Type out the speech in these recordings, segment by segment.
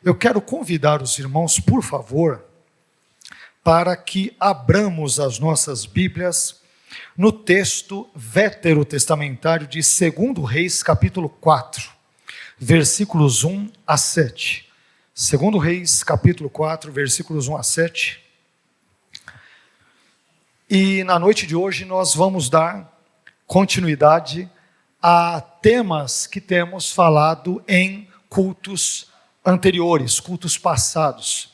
Eu quero convidar os irmãos, por favor, para que abramos as nossas Bíblias no texto veterotestamentário de 2 Reis, capítulo 4, versículos 1 a 7. 2 Reis, capítulo 4, versículos 1 a 7. E na noite de hoje nós vamos dar continuidade a temas que temos falado em cultos anteriores, cultos passados.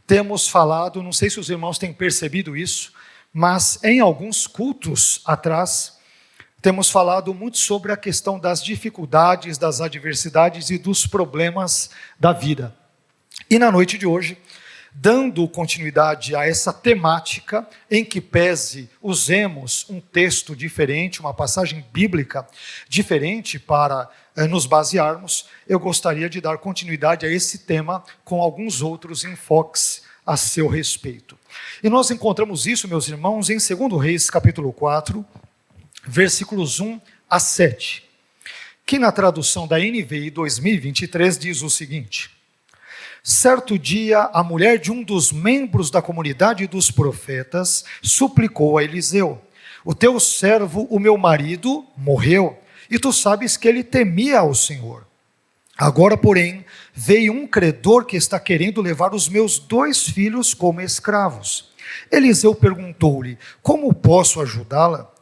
Temos falado, não sei se os irmãos têm percebido isso, mas em alguns cultos atrás, temos falado muito sobre a questão das dificuldades, das adversidades e dos problemas da vida. E na noite de hoje, dando continuidade a essa temática, em que pese usemos um texto diferente, uma passagem bíblica diferente para nos basearmos, eu gostaria de dar continuidade a esse tema com alguns outros enfoques a seu respeito. E nós encontramos isso, meus irmãos, em 2 Reis, capítulo 4, versículos 1 a 7, que na tradução da NVI 2023 diz o seguinte: certo dia, a mulher de um dos membros da comunidade dos profetas suplicou a Eliseu: o teu servo, o meu marido, morreu, e tu sabes que ele temia ao Senhor. Agora, porém, veio um credor que está querendo levar os meus 2 filhos como escravos. Eliseu perguntou-lhe: como posso ajudá-la?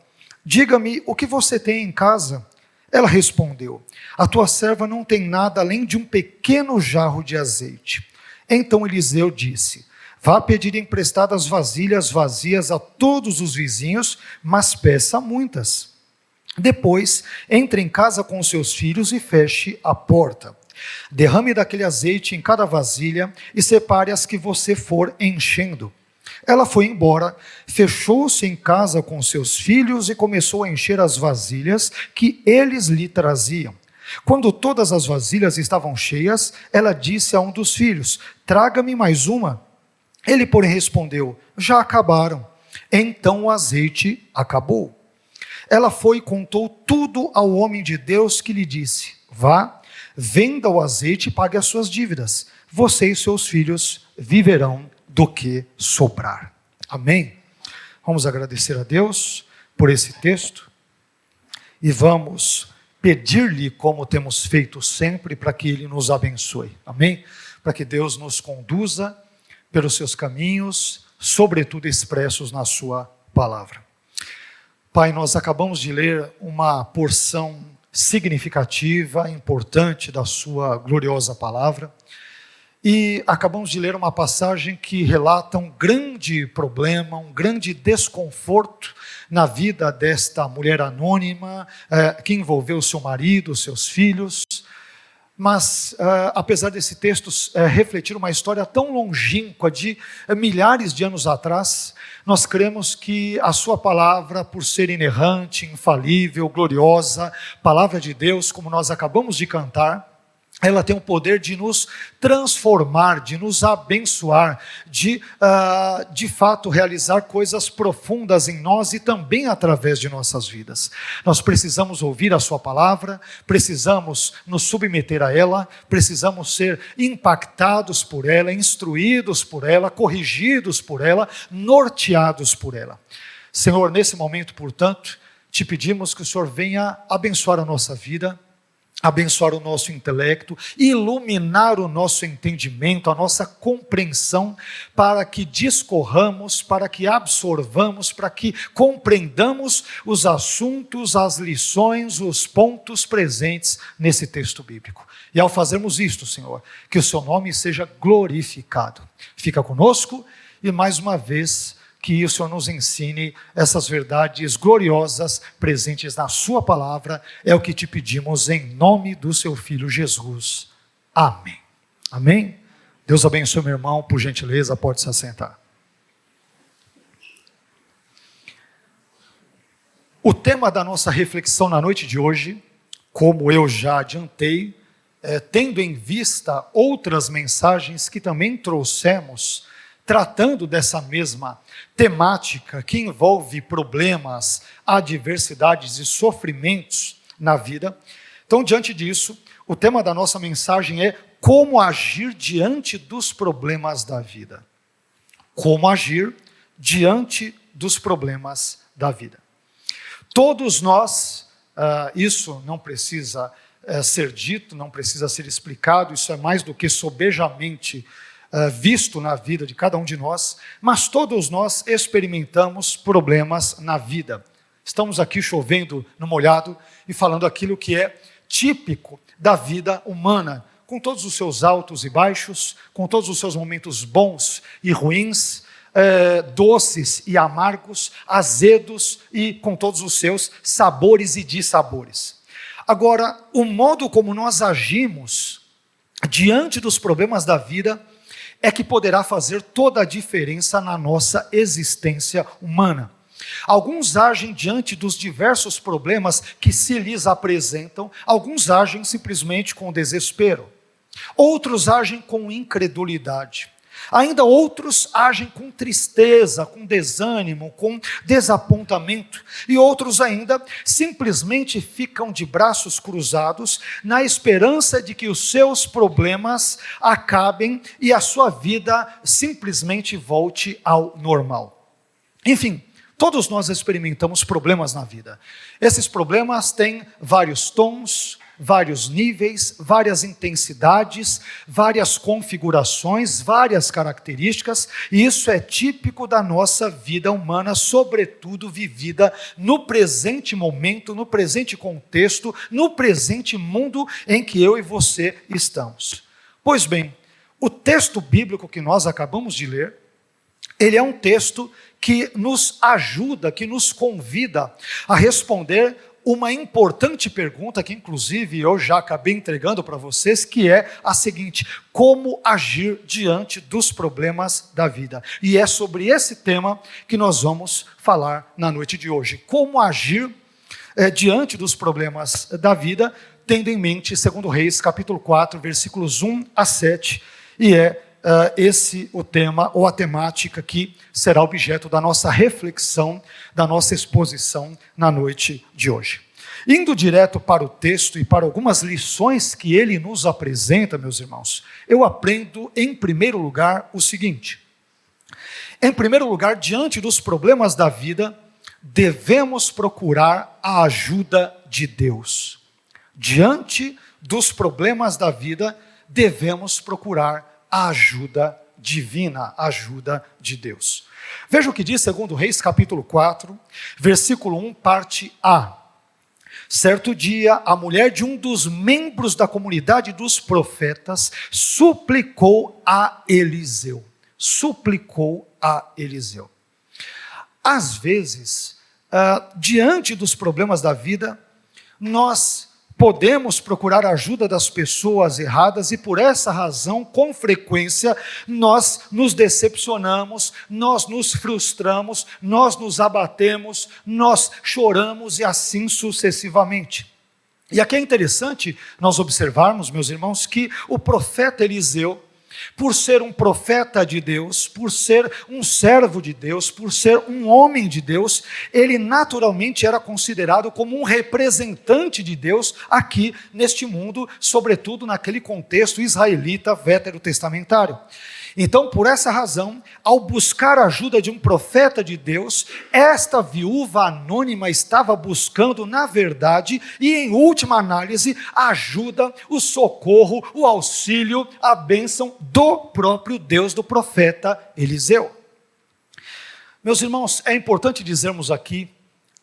Diga-me o que você tem em casa. Ela respondeu: a tua serva não tem nada além de um pequeno jarro de azeite. Então Eliseu disse: vá pedir emprestadas vasilhas vazias a todos os vizinhos, mas peça muitas. Depois, entre em casa com seus filhos e feche a porta. Derrame daquele azeite em cada vasilha e separe as que você for enchendo. Ela foi embora, fechou-se em casa com seus filhos e começou a encher as vasilhas que eles lhe traziam. Quando todas as vasilhas estavam cheias, ela disse a um dos filhos: traga-me mais uma. Ele, porém, respondeu: já acabaram. Então o azeite acabou. Ela foi e contou tudo ao homem de Deus, que lhe disse: vá, venda o azeite e pague as suas dívidas. Você e seus filhos viverão do que sobrar. Amém? Vamos agradecer a Deus por esse texto e vamos pedir-lhe, como temos feito sempre, para que Ele nos abençoe. Amém? Para que Deus nos conduza pelos seus caminhos, sobretudo expressos na sua palavra. Pai, nós acabamos de ler uma porção significativa, importante da sua gloriosa palavra. E acabamos de ler uma passagem que relata um grande problema, um grande desconforto na vida desta mulher anônima, que envolveu seu marido, seus filhos. Mas, apesar desse texto refletir uma história tão longínqua de milhares de anos atrás, nós cremos que a sua palavra, por ser inerrante, infalível, gloriosa, palavra de Deus, como nós acabamos de cantar, ela tem o poder de nos transformar, de nos abençoar, de fato realizar coisas profundas em nós e também através de nossas vidas. Nós precisamos ouvir a sua palavra, precisamos nos submeter a ela, precisamos ser impactados por ela, instruídos por ela, corrigidos por ela, norteados por ela. Senhor, nesse momento, portanto, te pedimos que o Senhor venha abençoar a nossa vida, abençoar o nosso intelecto, iluminar o nosso entendimento, a nossa compreensão, para que discorramos, para que absorvamos, para que compreendamos os assuntos, as lições, os pontos presentes nesse texto bíblico. E ao fazermos isto, Senhor, que o seu nome seja glorificado. Fica conosco e mais uma vez que o Senhor nos ensine essas verdades gloriosas presentes na sua palavra, é o que te pedimos em nome do seu Filho Jesus. Amém. Amém? Deus abençoe meu irmão, por gentileza, pode se assentar. O tema da nossa reflexão na noite de hoje, como eu já adiantei, tendo em vista outras mensagens que também trouxemos, tratando dessa mesma temática que envolve problemas, adversidades e sofrimentos na vida, Então, diante disso, o tema da nossa mensagem é como agir diante dos problemas da vida. Como agir diante dos problemas da vida. Todos nós, isso não precisa ser dito, não precisa ser explicado, isso é mais do que sobejamente visto na vida de cada um de nós, mas todos nós experimentamos problemas na vida. Estamos aqui chovendo no molhado e falando aquilo que é típico da vida humana, com todos os seus altos e baixos, com todos os seus momentos bons e ruins, doces e amargos, azedos e com todos os seus sabores e dissabores. Agora, o modo como nós agimos diante dos problemas da vida é que poderá fazer toda a diferença na nossa existência humana. Alguns agem diante dos diversos problemas que se lhes apresentam, alguns agem simplesmente com desespero, outros agem com incredulidade, ainda outros agem com tristeza, com desânimo, com desapontamento, e outros ainda simplesmente ficam de braços cruzados na esperança de que os seus problemas acabem e a sua vida simplesmente volte ao normal. Enfim, todos nós experimentamos problemas na vida. Esses problemas têm vários tons, vários níveis, várias intensidades, várias configurações, várias características, e isso é típico da nossa vida humana, sobretudo vivida no presente momento, no presente contexto, no presente mundo em que eu e você estamos. Pois bem, o texto bíblico que nós acabamos de ler, ele é um texto que nos ajuda, que nos convida a responder uma importante pergunta, que inclusive eu já acabei entregando para vocês, que é a seguinte: como agir diante dos problemas da vida? E é sobre esse tema que nós vamos falar na noite de hoje. Como agir diante dos problemas da vida, tendo em mente 2 Reis, capítulo 4, versículos 1 a 7, e esse o tema ou a temática que será objeto da nossa reflexão, da nossa exposição na noite de hoje. Indo direto para o texto e para algumas lições que ele nos apresenta, meus irmãos, eu aprendo em primeiro lugar o seguinte: em primeiro lugar, diante dos problemas da vida, devemos procurar a ajuda de Deus. Diante dos problemas da vida, devemos procurar a ajuda divina, a ajuda de Deus. Veja o que diz 2 Reis, capítulo 4, versículo 1, parte A. Certo dia, a mulher de um dos membros da comunidade dos profetas suplicou a Eliseu. Suplicou a Eliseu. Às vezes, diante dos problemas da vida, nós podemos procurar a ajuda das pessoas erradas e por essa razão, com frequência, nós nos decepcionamos, nós nos frustramos, nós nos abatemos, nós choramos e assim sucessivamente. E aqui é interessante nós observarmos, meus irmãos, que o profeta Eliseu, por ser um profeta de Deus, por ser um servo de Deus, por ser um homem de Deus, ele naturalmente era considerado como um representante de Deus aqui neste mundo, sobretudo naquele contexto israelita veterotestamentário. Então, por essa razão, ao buscar a ajuda de um profeta de Deus, esta viúva anônima estava buscando, na verdade, e em última análise, a ajuda, o socorro, o auxílio, a bênção do próprio Deus, do profeta Eliseu. Meus irmãos, é importante dizermos aqui,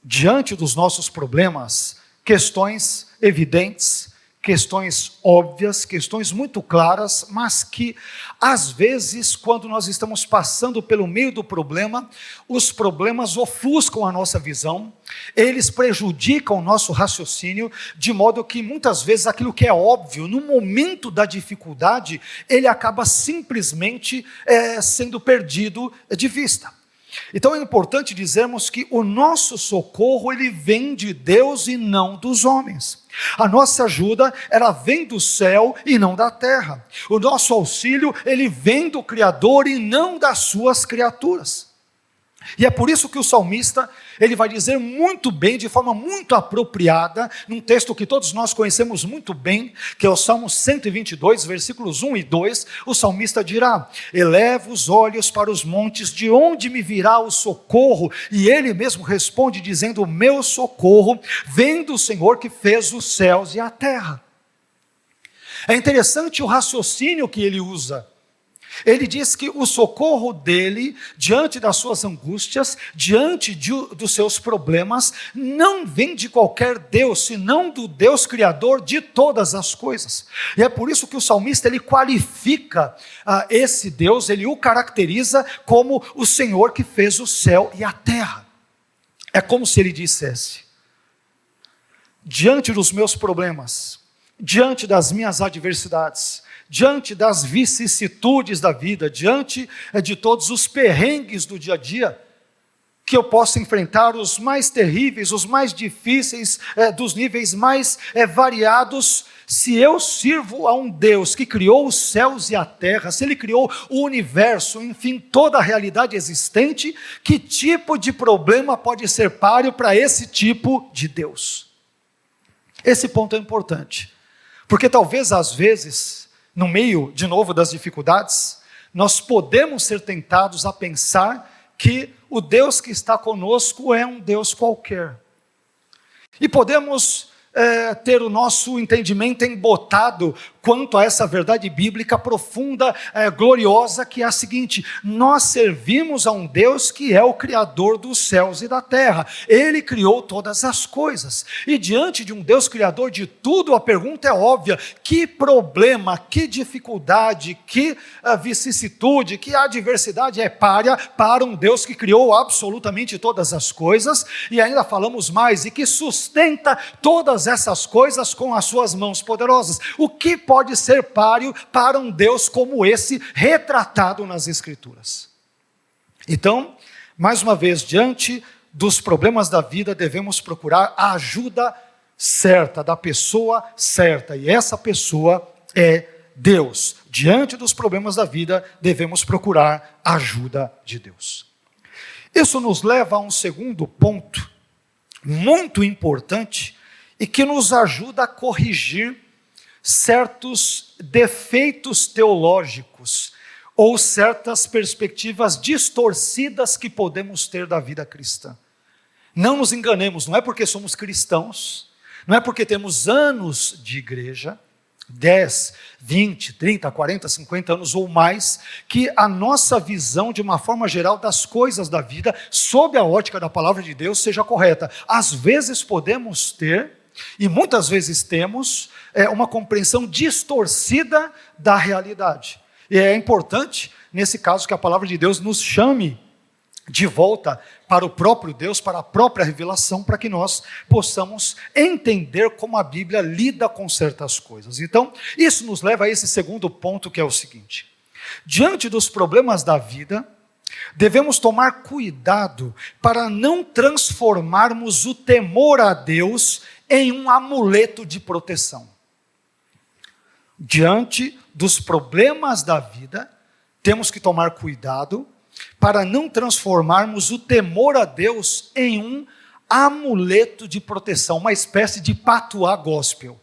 diante dos nossos problemas, questões evidentes, questões óbvias, questões muito claras, mas que, às vezes, quando nós estamos passando pelo meio do problema, os problemas ofuscam a nossa visão, eles prejudicam o nosso raciocínio, de modo que, muitas vezes, aquilo que é óbvio, no momento da dificuldade, ele acaba simplesmente sendo perdido de vista. Então é importante dizermos que o nosso socorro, ele vem de Deus e não dos homens. A nossa ajuda, ela vem do céu e não da terra. O nosso auxílio, ele vem do Criador e não das suas criaturas. E é por isso que o salmista, ele vai dizer muito bem, de forma muito apropriada, num texto que todos nós conhecemos muito bem, que é o Salmo 122, versículos 1 e 2, o salmista dirá: eleva os olhos para os montes, de onde me virá o socorro? E ele mesmo responde dizendo: o meu socorro vem do Senhor que fez os céus e a terra. É interessante o raciocínio que ele usa. Ele diz que o socorro dele, diante das suas angústias, diante dos seus problemas, não vem de qualquer Deus, senão do Deus Criador de todas as coisas. E é por isso que o salmista, ele qualifica esse Deus, ele o caracteriza como o Senhor que fez o céu e a terra. É como se ele dissesse: diante dos meus problemas, diante das minhas adversidades, diante das vicissitudes da vida, diante de todos os perrengues do dia a dia, que eu possa enfrentar os mais terríveis, os mais difíceis, dos níveis mais variados, se eu sirvo a um Deus que criou os céus e a terra, se Ele criou o universo, enfim, toda a realidade existente, que tipo de problema pode ser páreo para esse tipo de Deus? Esse ponto é importante, porque talvez às vezes, no meio, de novo, das dificuldades, nós podemos ser tentados a pensar que o Deus que está conosco é um Deus qualquer. E podemos ter o nosso entendimento embotado quanto a essa verdade bíblica profunda, gloriosa, que é a seguinte: nós servimos a um Deus que é o Criador dos céus e da terra. Ele criou todas as coisas. E diante de um Deus Criador de tudo, a pergunta é óbvia: que problema, que dificuldade, que vicissitude, que adversidade é párea para um Deus que criou absolutamente todas as coisas? E ainda falamos mais: e que sustenta todas essas coisas com as suas mãos poderosas. O que pode ser páreo para um Deus como esse, retratado nas Escrituras? Então, mais uma vez, diante dos problemas da vida, devemos procurar a ajuda certa, da pessoa certa, e essa pessoa é Deus. Diante dos problemas da vida, devemos procurar a ajuda de Deus. Isso nos leva a um segundo ponto, muito importante, e que nos ajuda a corrigir certos defeitos teológicos ou certas perspectivas distorcidas que podemos ter da vida cristã. Não nos enganemos, não é porque somos cristãos, não é porque temos anos de igreja, 10, 20, 30, 40, 50 anos ou mais, que a nossa visão, de uma forma geral, das coisas da vida, sob a ótica da palavra de Deus, seja correta. Às vezes podemos ter, e muitas vezes temos, uma compreensão distorcida da realidade. E é importante, nesse caso, que a palavra de Deus nos chame de volta para o próprio Deus, para a própria revelação, para que nós possamos entender como a Bíblia lida com certas coisas. Então, isso nos leva a esse segundo ponto, que é o seguinte: diante dos problemas da vida, devemos tomar cuidado para não transformarmos o temor a Deus em um amuleto de proteção. Diante dos problemas da vida, temos que tomar cuidado para não transformarmos o temor a Deus em um amuleto de proteção, uma espécie de patuá gospel.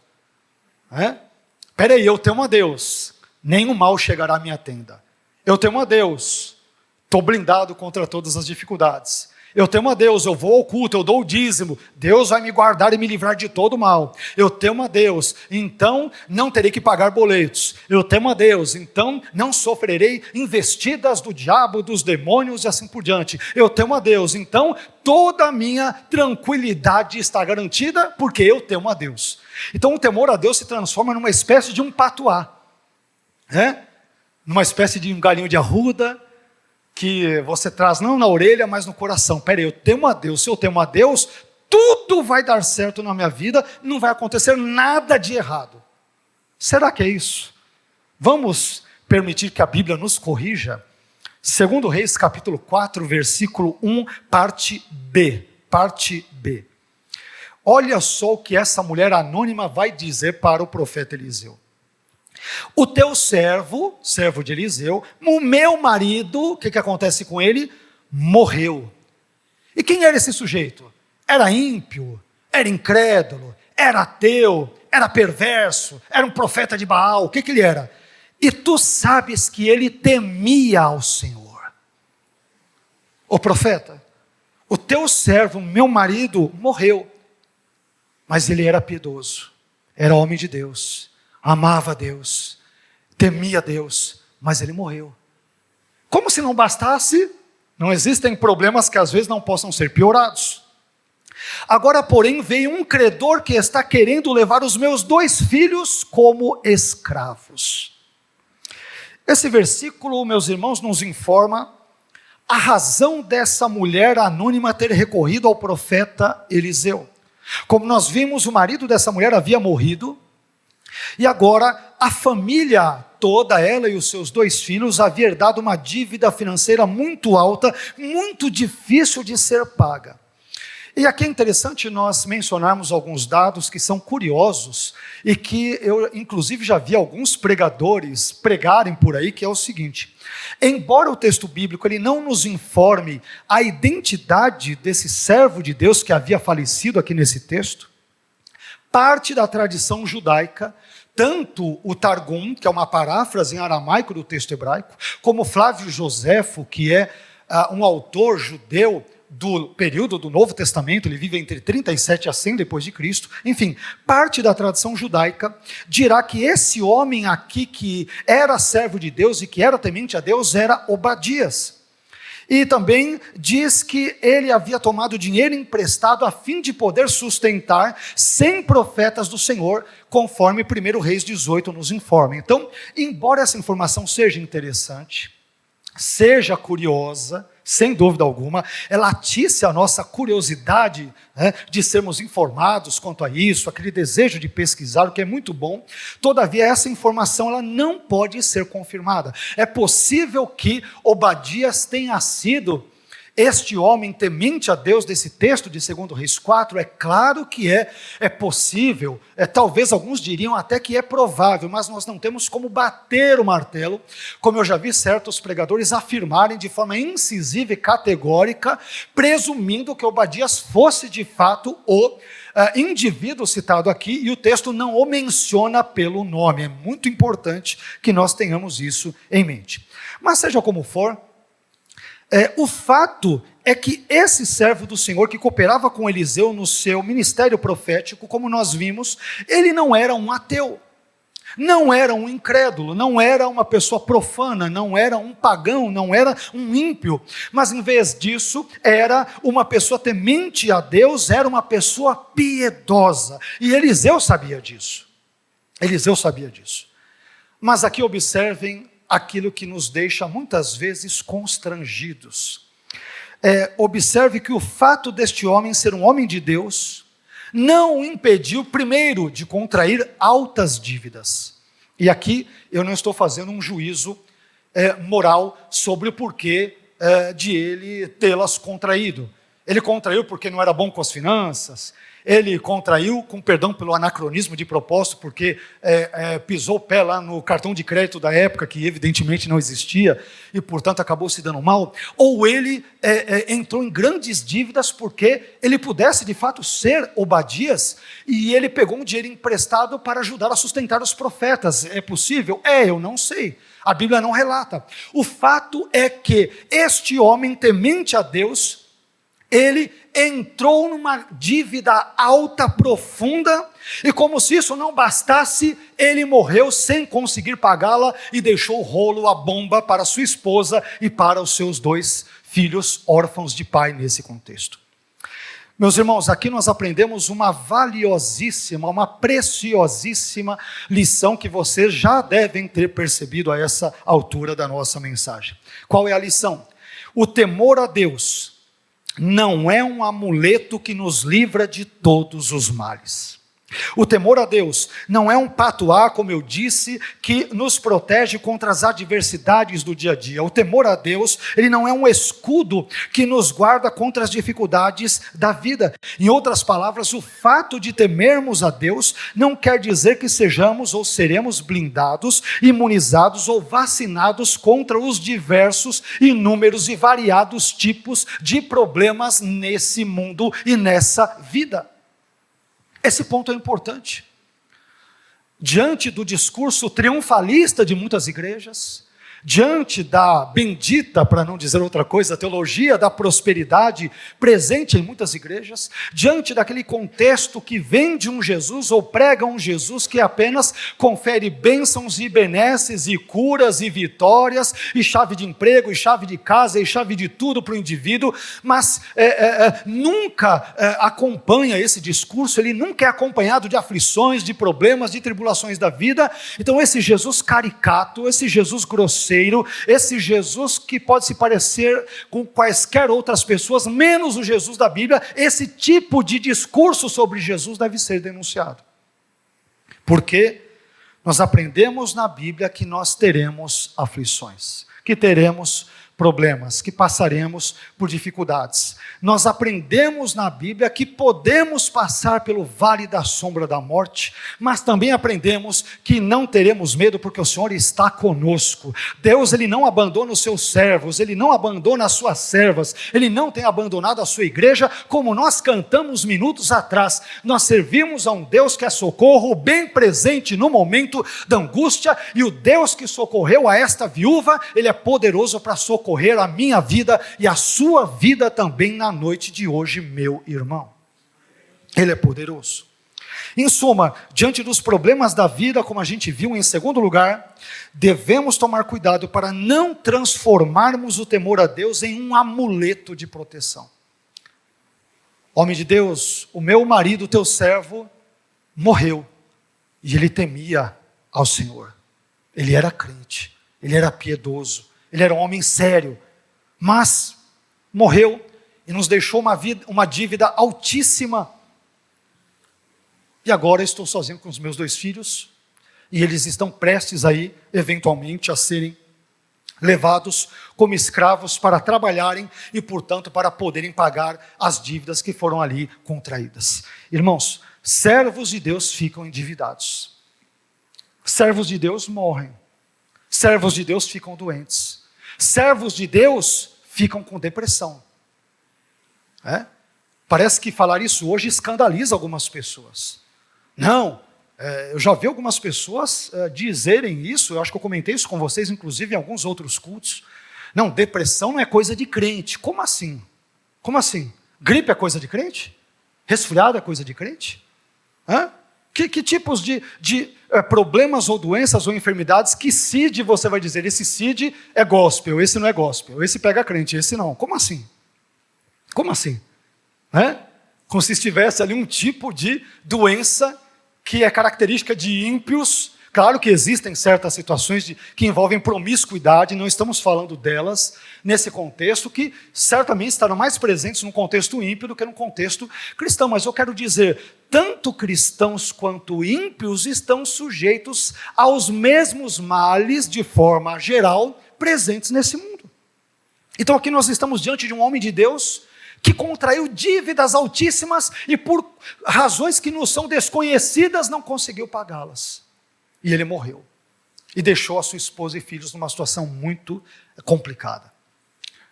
Peraí, eu temo a Deus, nenhum mal chegará à minha tenda. Eu temo a Deus, estou blindado contra todas as dificuldades. Eu temo a Deus, eu vou ao culto, eu dou o dízimo, Deus vai me guardar e me livrar de todo mal. Eu temo a Deus, então não terei que pagar boletos. Eu temo a Deus, então não sofrerei investidas do diabo, dos demônios e assim por diante. Eu temo a Deus, então toda a minha tranquilidade está garantida porque eu temo a Deus. Então o temor a Deus se transforma numa espécie de um patuá, numa espécie de um galinho de arruda, que você traz não na orelha, mas no coração. Peraí, eu temo a Deus, se eu temo a Deus, tudo vai dar certo na minha vida, não vai acontecer nada de errado. Será que é isso? Vamos permitir que a Bíblia nos corrija? 2 Reis, capítulo 4, versículo 1, parte B. Olha só o que essa mulher anônima vai dizer para o profeta Eliseu. O teu servo de Eliseu, o meu marido, o que acontece com ele? morreu. E quem era esse sujeito? Era ímpio, era incrédulo, era ateu, era perverso, era um profeta de Baal. O que ele era? E tu sabes que ele temia ao Senhor. Ô profeta, o teu servo, meu marido, morreu, mas ele era piedoso, era homem de Deus, amava a Deus, temia a Deus, mas ele morreu. Como se não bastasse, não existem problemas que às vezes não possam ser piorados. Agora, porém, veio um credor que está querendo levar os meus 2 filhos como escravos. Esse versículo, meus irmãos, nos informa a razão dessa mulher anônima ter recorrido ao profeta Eliseu. Como nós vimos, o marido dessa mulher havia morrido, e agora a família toda, ela e os seus 2 filhos, havia herdado uma dívida financeira muito alta, muito difícil de ser paga. E aqui é interessante nós mencionarmos alguns dados que são curiosos e que eu, inclusive, já vi alguns pregadores pregarem por aí, que é o seguinte: embora o texto bíblico ele não nos informe a identidade desse servo de Deus que havia falecido aqui nesse texto, parte da tradição judaica, tanto o Targum, que é uma paráfrase em aramaico do texto hebraico, como Flávio Joséfo, que é um autor judeu do período do Novo Testamento, ele vive entre 37 a 100 depois de Cristo, enfim, parte da tradição judaica dirá que esse homem aqui que era servo de Deus e que era temente a Deus era Obadias. E também diz que ele havia tomado dinheiro emprestado a fim de poder sustentar 100 profetas do Senhor, conforme 1 Reis 18 nos informa. Então, embora essa informação seja interessante, seja curiosa, sem dúvida alguma, ela atiça a nossa curiosidade, de sermos informados quanto a isso, aquele desejo de pesquisar, o que é muito bom. Todavia, essa informação ela não pode ser confirmada. É possível que Obadias tenha sido este homem temente a Deus desse texto de 2 Reis 4, é claro que é possível, talvez alguns diriam até que é provável, mas nós não temos como bater o martelo, como eu já vi certos pregadores afirmarem de forma incisiva e categórica, presumindo que Obadias fosse de fato o indivíduo citado aqui, e o texto não o menciona pelo nome. É muito importante que nós tenhamos isso em mente. Mas seja como for, o fato é que esse servo do Senhor que cooperava com Eliseu no seu ministério profético, como nós vimos, ele não era um ateu, não era um incrédulo, não era uma pessoa profana, não era um pagão, não era um ímpio, mas em vez disso, era uma pessoa temente a Deus, era uma pessoa piedosa, e Eliseu sabia disso, mas aqui observem aquilo que nos deixa muitas vezes constrangidos. Observe que o fato deste homem ser um homem de Deus não o impediu, primeiro, de contrair altas dívidas. E aqui eu não estou fazendo um juízo moral sobre o porquê de ele tê-las contraído. Ele contraiu porque não era bom com as finanças, ele contraiu, com perdão pelo anacronismo de propósito, porque pisou o pé lá no cartão de crédito da época, que evidentemente não existia, e portanto acabou se dando mal, ou ele entrou em grandes dívidas porque ele pudesse de fato ser Obadias, e ele pegou um dinheiro emprestado para ajudar a sustentar os profetas. É possível? Eu não sei. A Bíblia não relata. O fato é que este homem temente a Deus, ele entrou numa dívida alta, profunda, e como se isso não bastasse, ele morreu sem conseguir pagá-la e deixou o rolo, a bomba para sua esposa e para os seus 2 filhos órfãos de pai nesse contexto. Meus irmãos, aqui nós aprendemos uma valiosíssima, uma preciosíssima lição que vocês já devem ter percebido a essa altura da nossa mensagem. Qual é a lição? O temor a Deus não é um amuleto que nos livra de todos os males. O temor a Deus não é um patuá, como eu disse, que nos protege contra as adversidades do dia a dia. O temor a Deus, ele não é um escudo que nos guarda contra as dificuldades da vida. Em outras palavras, o fato de temermos a Deus não quer dizer que sejamos ou seremos blindados, imunizados ou vacinados contra os diversos, inúmeros e variados tipos de problemas nesse mundo e nessa vida. Esse ponto é importante. Diante do discurso triunfalista de muitas igrejas, diante da bendita, para não dizer outra coisa, teologia da prosperidade presente em muitas igrejas, diante daquele contexto que vende um Jesus ou prega um Jesus que apenas confere bênçãos e benesses e curas e vitórias e chave de emprego e chave de casa e chave de tudo para o indivíduo, mas nunca acompanha esse discurso, ele nunca é acompanhado de aflições, de problemas, de tribulações da vida. Então esse Jesus caricato, esse Jesus grosseiro, esse Jesus que pode se parecer com quaisquer outras pessoas, menos o Jesus da Bíblia, esse tipo de discurso sobre Jesus deve ser denunciado. Porque nós aprendemos na Bíblia que nós teremos aflições, que teremos problemas, que passaremos por dificuldades. Nós aprendemos na Bíblia que podemos passar pelo vale da sombra da morte, mas também aprendemos que não teremos medo porque o Senhor está conosco. Deus, ele não abandona os seus servos, ele não abandona as suas servas, ele não tem abandonado a sua igreja, como nós cantamos minutos atrás. Nós servimos a um Deus que é socorro, bem presente no momento da angústia, e o Deus que socorreu a esta viúva, ele é poderoso para socorrer a minha vida e a sua vida também na noite de hoje, meu irmão. Ele é poderoso. Em suma, diante dos problemas da vida, como a gente viu, em segundo lugar, devemos tomar cuidado para não transformarmos o temor a Deus em um amuleto de proteção. Homem de Deus, o meu marido, teu servo, morreu e ele temia ao Senhor. Ele era crente, ele era piedoso, ele era um homem sério, mas morreu e nos deixou uma dívida altíssima. E agora estou sozinho com os meus 2 filhos, e eles estão prestes aí, eventualmente, a serem levados como escravos para trabalharem e, portanto, para poderem pagar as dívidas que foram ali contraídas. Irmãos, servos de Deus ficam endividados. Servos de Deus morrem. Servos de Deus ficam doentes. Servos de Deus ficam com depressão. Parece que falar isso hoje escandaliza algumas pessoas. Não, eu já vi algumas pessoas dizerem isso, eu acho que eu comentei isso com vocês, inclusive em alguns outros cultos. Não, depressão não é coisa de crente. Como assim? Como assim? Gripe é coisa de crente? Resfriado é coisa de crente? Que tipos de problemas ou doenças ou enfermidades, que CID você vai dizer, esse CID é gospel, esse não é gospel, esse pega crente, esse não. Como assim? Como assim? Como se estivesse ali um tipo de doença que é característica de ímpios. Claro que existem certas situações que envolvem promiscuidade, não estamos falando delas nesse contexto, que certamente estarão mais presentes no contexto ímpio do que no contexto cristão. Mas eu quero dizer, tanto cristãos quanto ímpios estão sujeitos aos mesmos males, de forma geral, presentes nesse mundo. Então aqui nós estamos diante de um homem de Deus que contraiu dívidas altíssimas e por razões que nos são desconhecidas não conseguiu pagá-las. E ele morreu. E deixou a sua esposa e filhos numa situação muito complicada.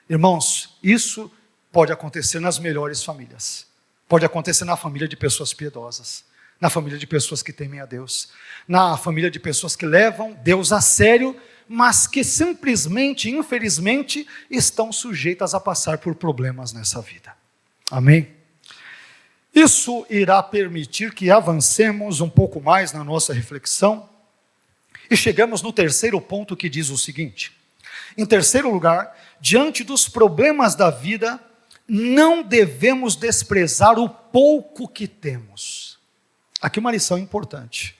Irmãos, isso pode acontecer nas melhores famílias. Pode acontecer na família de pessoas piedosas. Na família de pessoas que temem a Deus. Na família de pessoas que levam Deus a sério, mas que simplesmente, infelizmente, estão sujeitas a passar por problemas nessa vida. Amém? Isso irá permitir que avancemos um pouco mais na nossa reflexão e chegamos no terceiro ponto, que diz o seguinte: em terceiro lugar, diante dos problemas da vida, não devemos desprezar o pouco que temos. Aqui uma lição importante.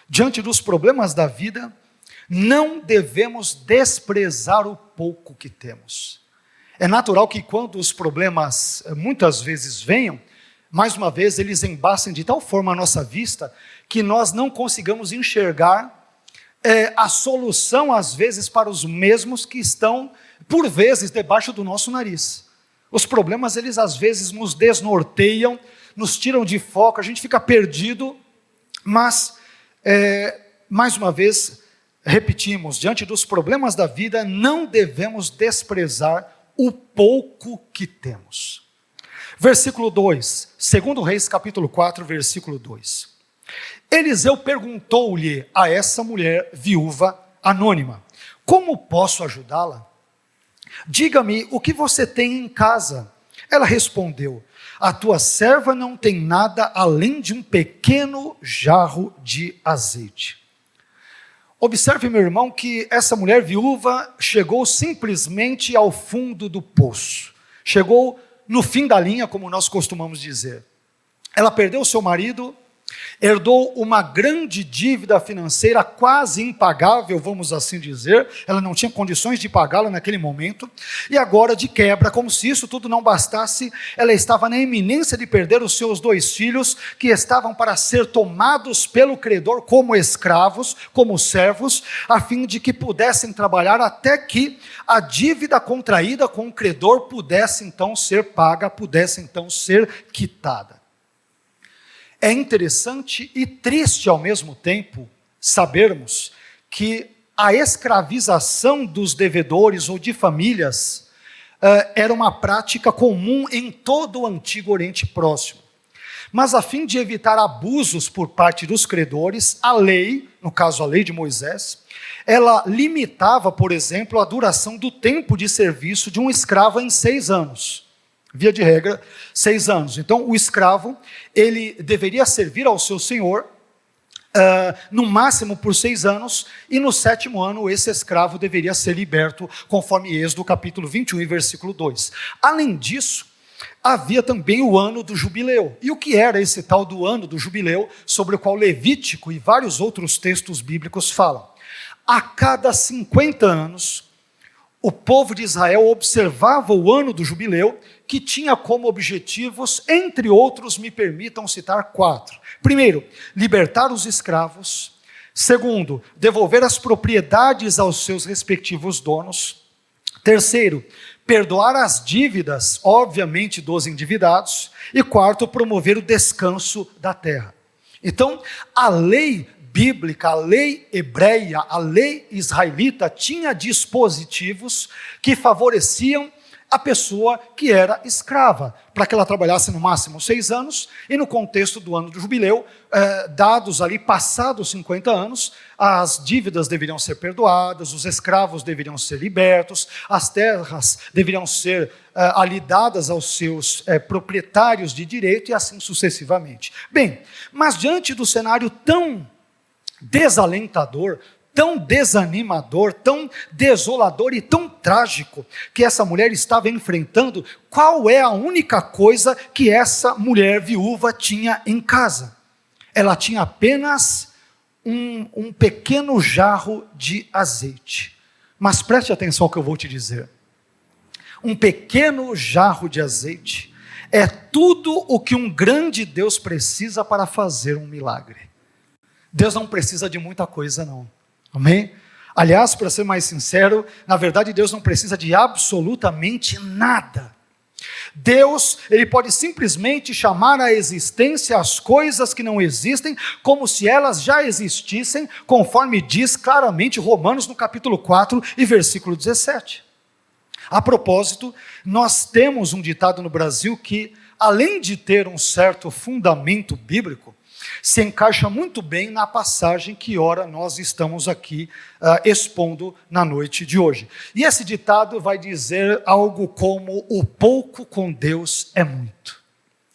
Diante dos problemas da vida, não devemos desprezar o pouco que temos. É natural que quando os problemas muitas vezes venham, mais uma vez, eles embaçam de tal forma a nossa vista que nós não consigamos enxergar a solução, às vezes, para os mesmos que estão, por vezes, debaixo do nosso nariz. Os problemas, eles às vezes nos desnorteiam, nos tiram de foco, a gente fica perdido, mas, mais uma vez, repetimos, diante dos problemas da vida, não devemos desprezar o pouco que temos. Versículo 2, 2 Reis capítulo 4, versículo 2. Eliseu perguntou-lhe a essa mulher viúva anônima: como posso ajudá-la? Diga-me o que você tem em casa. Ela respondeu: a tua serva não tem nada além de um pequeno jarro de azeite. Observe, meu irmão, que essa mulher viúva chegou simplesmente ao fundo do poço. Chegou no fim da linha, como nós costumamos dizer. Ela perdeu seu marido, herdou uma grande dívida financeira quase impagável, vamos assim dizer. Ela não tinha condições de pagá-la naquele momento. E agora, de quebra, como se isso tudo não bastasse, ela estava na iminência de perder os seus 2 filhos, que estavam para ser tomados pelo credor como escravos, como servos, a fim de que pudessem trabalhar até que a dívida contraída com o credor pudesse então ser paga, pudesse então ser quitada. É interessante e triste ao mesmo tempo sabermos que a escravização dos devedores ou de famílias era uma prática comum em todo o Antigo Oriente Próximo. Mas a fim de evitar abusos por parte dos credores, a lei, no caso a lei de Moisés, ela limitava, por exemplo, a duração do tempo de serviço de um escravo em 6 anos. Via de regra, 6 anos. Então, o escravo, ele deveria servir ao seu senhor, no máximo por 6 anos, e no 7º ano, esse escravo deveria ser liberto, conforme Êxodo capítulo 21, versículo 2. Além disso, havia também o ano do jubileu. E o que era esse tal do ano do jubileu, sobre o qual Levítico e vários outros textos bíblicos falam? A cada 50 anos, o povo de Israel observava o ano do jubileu, que tinha como objetivos, entre outros, me permitam citar 4. Primeiro, libertar os escravos. Segundo, devolver as propriedades aos seus respectivos donos. Terceiro, perdoar as dívidas, obviamente, dos endividados. E quarto, promover o descanso da terra. Então, a lei bíblica, a lei hebreia, a lei israelita tinha dispositivos que favoreciam a pessoa que era escrava, para que ela trabalhasse no máximo 6 anos, e no contexto do ano do jubileu, dados ali, passados 50 anos, as dívidas deveriam ser perdoadas, os escravos deveriam ser libertos, as terras deveriam ser ali dadas aos seus proprietários de direito, e assim sucessivamente. Bem, mas diante do cenário tão desalentador, tão desanimador, tão desolador e tão trágico que essa mulher estava enfrentando, qual é a única coisa que essa mulher viúva tinha em casa? Ela tinha apenas um pequeno jarro de azeite. Mas preste atenção ao que eu vou te dizer. Um pequeno jarro de azeite é tudo o que um grande Deus precisa para fazer um milagre. Deus não precisa de muita coisa, não. Amém? Aliás, para ser mais sincero, na verdade Deus não precisa de absolutamente nada. Deus, ele pode simplesmente chamar à existência as coisas que não existem, como se elas já existissem, conforme diz claramente Romanos no capítulo 4 e versículo 17. A propósito, nós temos um ditado no Brasil que, além de ter um certo fundamento bíblico, se encaixa muito bem na passagem que ora nós estamos aqui expondo na noite de hoje. E esse ditado vai dizer algo como: o pouco com Deus é muito.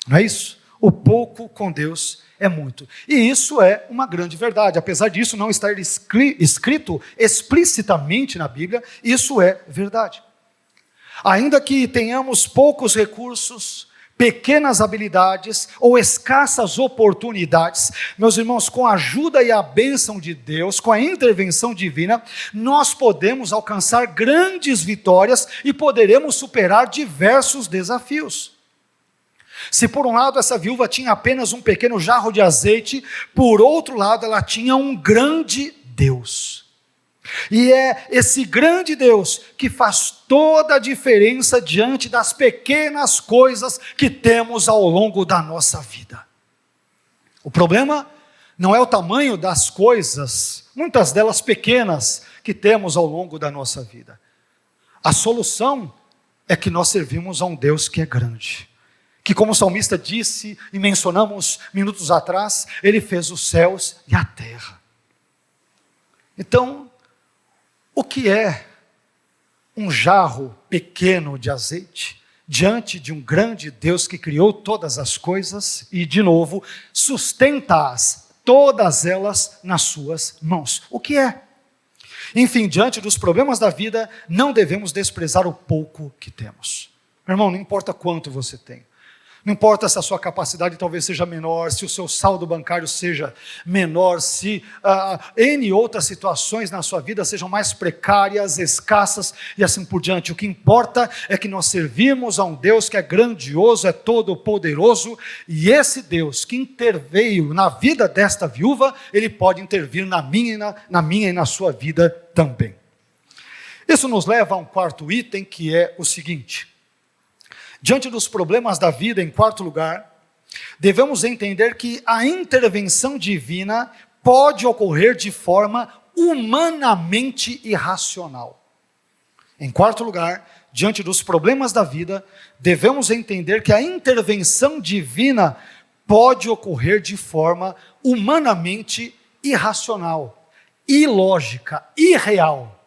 Não é isso? O pouco com Deus é muito. E isso é uma grande verdade. Apesar disso não estar escrito explicitamente na Bíblia, isso é verdade. Ainda que tenhamos poucos recursos, pequenas habilidades ou escassas oportunidades, meus irmãos, com a ajuda e a bênção de Deus, com a intervenção divina, nós podemos alcançar grandes vitórias e poderemos superar diversos desafios. Se por um lado essa viúva tinha apenas um pequeno jarro de azeite, por outro lado ela tinha um grande Deus. E é esse grande Deus que faz toda a diferença diante das pequenas coisas que temos ao longo da nossa vida. O problema não é o tamanho das coisas, muitas delas pequenas, que temos ao longo da nossa vida. A solução é que nós servimos a um Deus que é grande. Que, como o salmista disse e mencionamos minutos atrás, Ele fez os céus e a terra. Então, o que é um jarro pequeno de azeite diante de um grande Deus que criou todas as coisas e, de novo, sustenta-as, todas elas, nas suas mãos? O que é? Enfim, diante dos problemas da vida, não devemos desprezar o pouco que temos. Meu irmão, não importa quanto você tem. Não importa se a sua capacidade talvez seja menor, se o seu saldo bancário seja menor, se N outras situações na sua vida sejam mais precárias, escassas e assim por diante. O que importa é que nós servimos a um Deus que é grandioso, é todo-poderoso, e esse Deus que interveio na vida desta viúva, Ele pode intervir na minha e na sua vida também. Isso nos leva a um quarto item, que é o seguinte: diante dos problemas da vida, em quarto lugar, devemos entender que a intervenção divina pode ocorrer de forma humanamente irracional. Em quarto lugar, diante dos problemas da vida, devemos entender que a intervenção divina pode ocorrer de forma humanamente irracional, ilógica, irreal.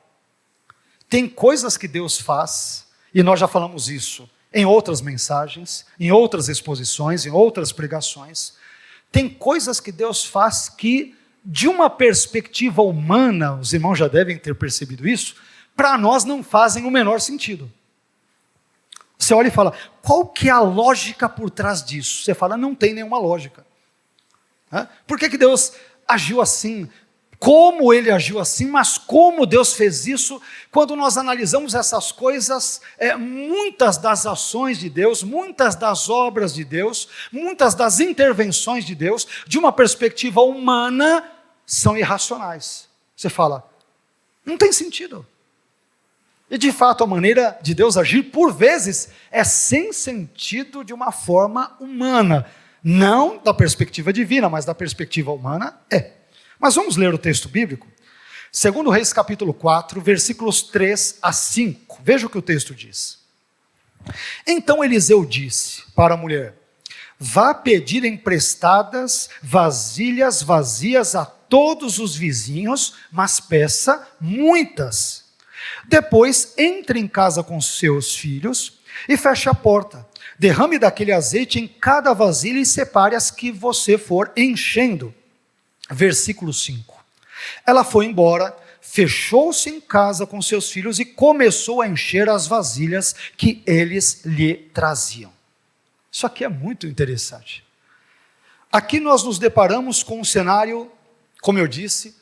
Tem coisas que Deus faz, e nós já falamos isso em outras mensagens, em outras exposições, em outras pregações. Tem coisas que Deus faz que, de uma perspectiva humana, os irmãos já devem ter percebido isso, para nós não fazem o menor sentido. Você olha e fala, qual que é a lógica por trás disso? Você fala, não tem nenhuma lógica. Por que Deus agiu assim? Como Ele agiu assim, mas como Deus fez isso? Quando nós analisamos essas coisas, muitas das ações de Deus, muitas das obras de Deus, muitas das intervenções de Deus, de uma perspectiva humana, são irracionais. Você fala, não tem sentido. E de fato a maneira de Deus agir, por vezes, é sem sentido de uma forma humana. Não da perspectiva divina, mas da perspectiva humana é. Mas vamos ler o texto bíblico? 2 Reis capítulo 4, versículos 3 a 5. Veja o que o texto diz. Então Eliseu disse para a mulher, vá pedir emprestadas vasilhas vazias a todos os vizinhos, mas peça muitas. Depois entre em casa com seus filhos e feche a porta. Derrame daquele azeite em cada vasilha e separe as que você for enchendo. Versículo 5. Ela foi embora, fechou-se em casa com seus filhos e começou a encher as vasilhas que eles lhe traziam. Isso aqui é muito interessante. Aqui nós nos deparamos com um cenário, como eu disse,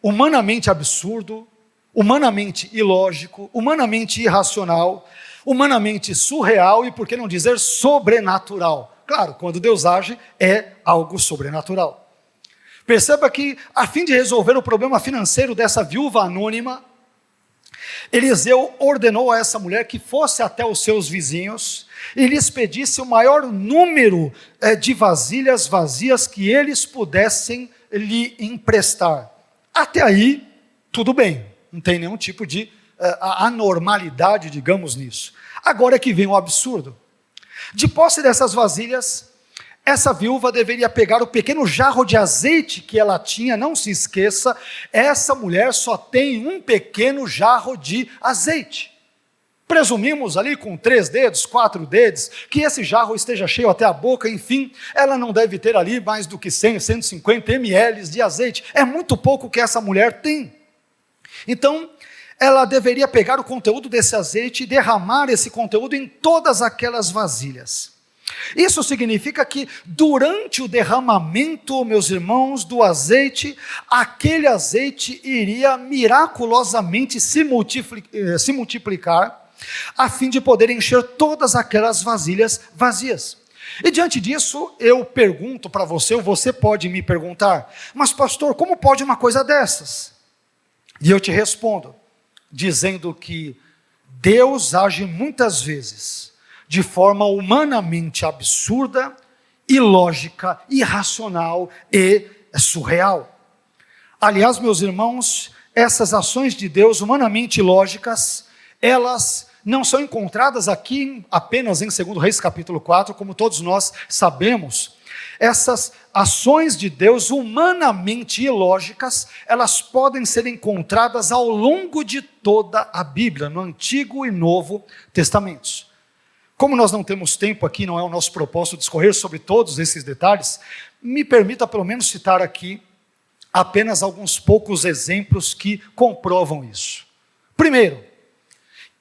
humanamente absurdo, humanamente ilógico, humanamente irracional, humanamente surreal e, por que não dizer, sobrenatural. Claro, quando Deus age, é algo sobrenatural. Perceba que, a fim de resolver o problema financeiro dessa viúva anônima, Eliseu ordenou a essa mulher que fosse até os seus vizinhos e lhes pedisse o maior número de vasilhas vazias que eles pudessem lhe emprestar. Até aí, tudo bem, não tem nenhum tipo de anormalidade, digamos, nisso. Agora é que vem o absurdo. De posse dessas vasilhas, essa viúva deveria pegar o pequeno jarro de azeite que ela tinha. Não se esqueça, essa mulher só tem um pequeno jarro de azeite. Presumimos ali com 3 dedos, 4 dedos, que esse jarro esteja cheio até a boca, enfim, ela não deve ter ali mais do que 100, 150 ml de azeite. É muito pouco que essa mulher tem. Então, ela deveria pegar o conteúdo desse azeite e derramar esse conteúdo em todas aquelas vasilhas. Isso significa que durante o derramamento, meus irmãos, do azeite, aquele azeite iria miraculosamente se multiplicar, a fim de poder encher todas aquelas vasilhas vazias. E diante disso, eu pergunto para você, ou você pode me perguntar, mas pastor, como pode uma coisa dessas? E eu te respondo, dizendo que Deus age muitas vezes de forma humanamente absurda, ilógica, irracional e surreal. Aliás, meus irmãos, essas ações de Deus humanamente ilógicas, elas não são encontradas aqui apenas em 2 Reis capítulo 4, como todos nós sabemos. Essas ações de Deus humanamente ilógicas, elas podem ser encontradas ao longo de toda a Bíblia, no Antigo e Novo Testamentos. Como nós não temos tempo aqui, não é o nosso propósito discorrer sobre todos esses detalhes, me permita pelo menos citar aqui apenas alguns poucos exemplos que comprovam isso. Primeiro,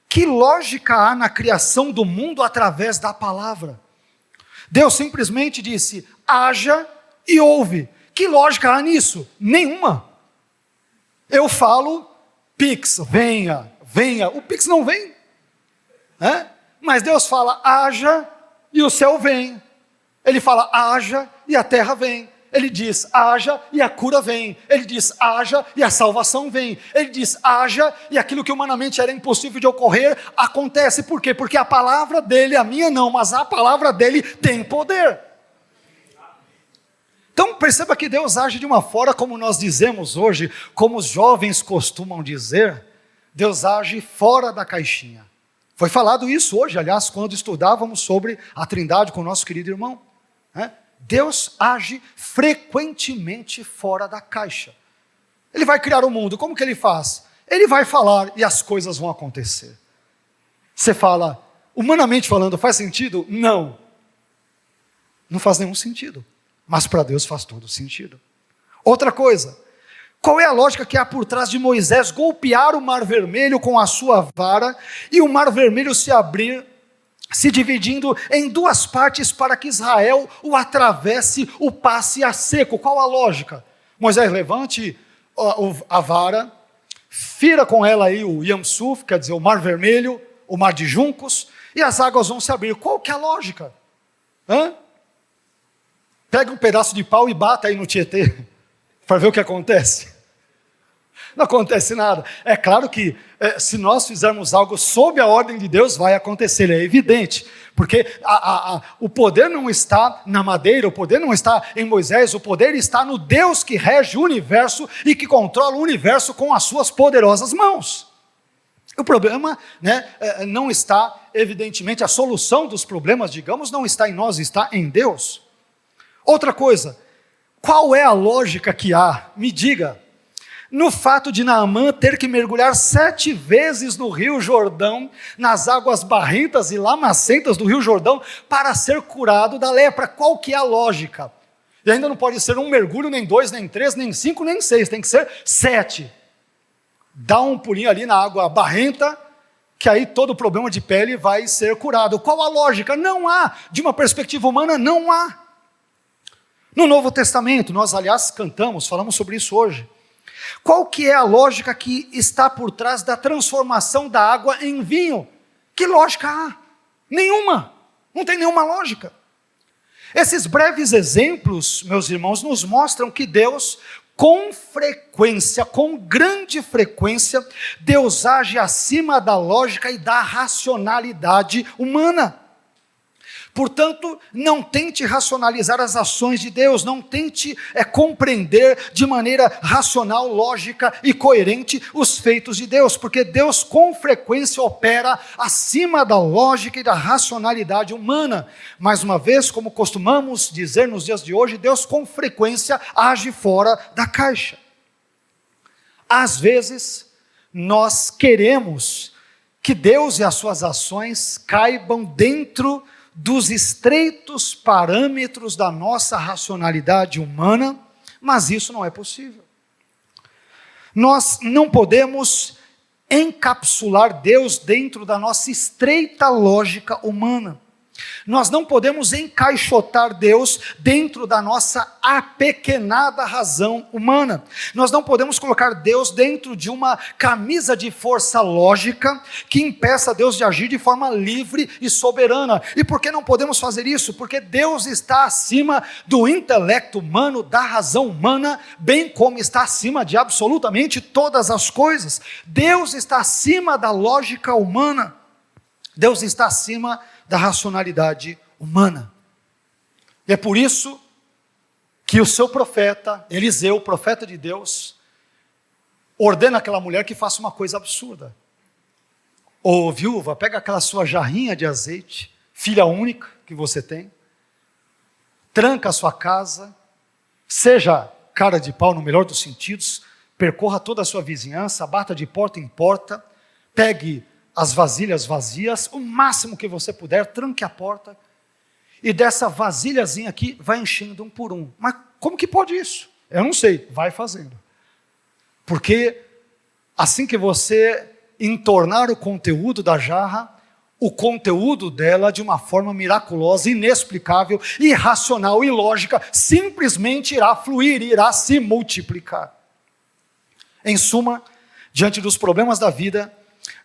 que lógica há na criação do mundo através da palavra? Deus simplesmente disse, haja e ouve. Que lógica há nisso? Nenhuma. Eu falo, Pix, venha, venha. O Pix não vem. Mas Deus fala, haja e o céu vem. Ele fala, haja e a terra vem. Ele diz, haja e a cura vem. Ele diz, haja e a salvação vem. Ele diz, haja e aquilo que humanamente era impossível de ocorrer, acontece. Por quê? Porque a palavra dele, a minha não, mas a palavra dele tem poder. Então perceba que Deus age de uma forma, como nós dizemos hoje, como os jovens costumam dizer, Deus age fora da caixinha. Foi falado isso hoje, aliás, quando estudávamos sobre a Trindade com o nosso querido irmão. Deus age frequentemente fora da caixa. Ele vai criar o mundo, como que ele faz? Ele vai falar e as coisas vão acontecer. Você fala, humanamente falando, faz sentido? Não. Não faz nenhum sentido. Mas para Deus faz todo sentido. Outra coisa, qual é a lógica que há por trás de Moisés golpear o Mar Vermelho com a sua vara e o Mar Vermelho se abrir, se dividindo em duas partes para que Israel o atravesse, o passe a seco? Qual a lógica? Moisés levante a vara, fira com ela aí o Yam Suf, quer dizer, o Mar Vermelho, o Mar de Juncos, e as águas vão se abrir. Qual que é a lógica? Pega um pedaço de pau e bata aí no Tietê, para ver o que acontece. Não acontece nada. É claro que se nós fizermos algo sob a ordem de Deus, vai acontecer, é evidente. Porque o poder não está na madeira, o poder não está em Moisés, o poder está no Deus que rege o universo e que controla o universo com as suas poderosas mãos. O problema, não está, evidentemente, a solução dos problemas, digamos, não está em nós, está em Deus. Outra coisa, qual é a lógica que há? Me diga. No fato de Naamã ter que mergulhar 7 vezes no Rio Jordão, nas águas barrentas e lamacentas do Rio Jordão, para ser curado da lepra. Qual que é a lógica? E ainda não pode ser um mergulho, nem 2, nem 3, nem 5, nem 6, tem que ser 7. Dá um pulinho ali na água barrenta, que aí todo o problema de pele vai ser curado. Qual a lógica? Não há, de uma perspectiva humana, não há. No Novo Testamento, nós aliás cantamos, falamos sobre isso hoje. Qual que é a lógica que está por trás da transformação da água em vinho? Que lógica há? Nenhuma. Não tem nenhuma lógica. Esses breves exemplos, meus irmãos, nos mostram que Deus, com frequência, com grande frequência, Deus age acima da lógica e da racionalidade humana. Portanto, não tente racionalizar as ações de Deus, não tente compreender de maneira racional, lógica e coerente os feitos de Deus, porque Deus com frequência opera acima da lógica e da racionalidade humana. Mais uma vez, como costumamos dizer nos dias de hoje, Deus com frequência age fora da caixa. Às vezes, nós queremos que Deus e as suas ações caibam dentro dos estreitos parâmetros da nossa racionalidade humana, mas isso não é possível. Nós não podemos encapsular Deus dentro da nossa estreita lógica humana. Nós não podemos encaixotar Deus dentro da nossa apequenada razão humana. Nós não podemos colocar Deus dentro de uma camisa de força lógica que impeça Deus de agir de forma livre e soberana. E por que não podemos fazer isso? Porque Deus está acima do intelecto humano, da razão humana, bem como está acima de absolutamente todas as coisas. Deus está acima da lógica humana. Deus está acima da racionalidade humana. E é por isso que o seu profeta, Eliseu, profeta de Deus, ordena aquela mulher que faça uma coisa absurda. Ô viúva, pega aquela sua jarrinha de azeite, filha única que você tem, tranca a sua casa, seja cara de pau no melhor dos sentidos, percorra toda a sua vizinhança, bata de porta em porta, pegue as vasilhas vazias, o máximo que você puder, tranque a porta, e dessa vasilhazinha aqui, vai enchendo um por um. Mas como que pode isso? Eu não sei, vai fazendo. Porque assim que você entornar o conteúdo da jarra, o conteúdo dela, de uma forma miraculosa, inexplicável, irracional, ilógica, simplesmente irá fluir, irá se multiplicar. Em suma, diante dos problemas da vida,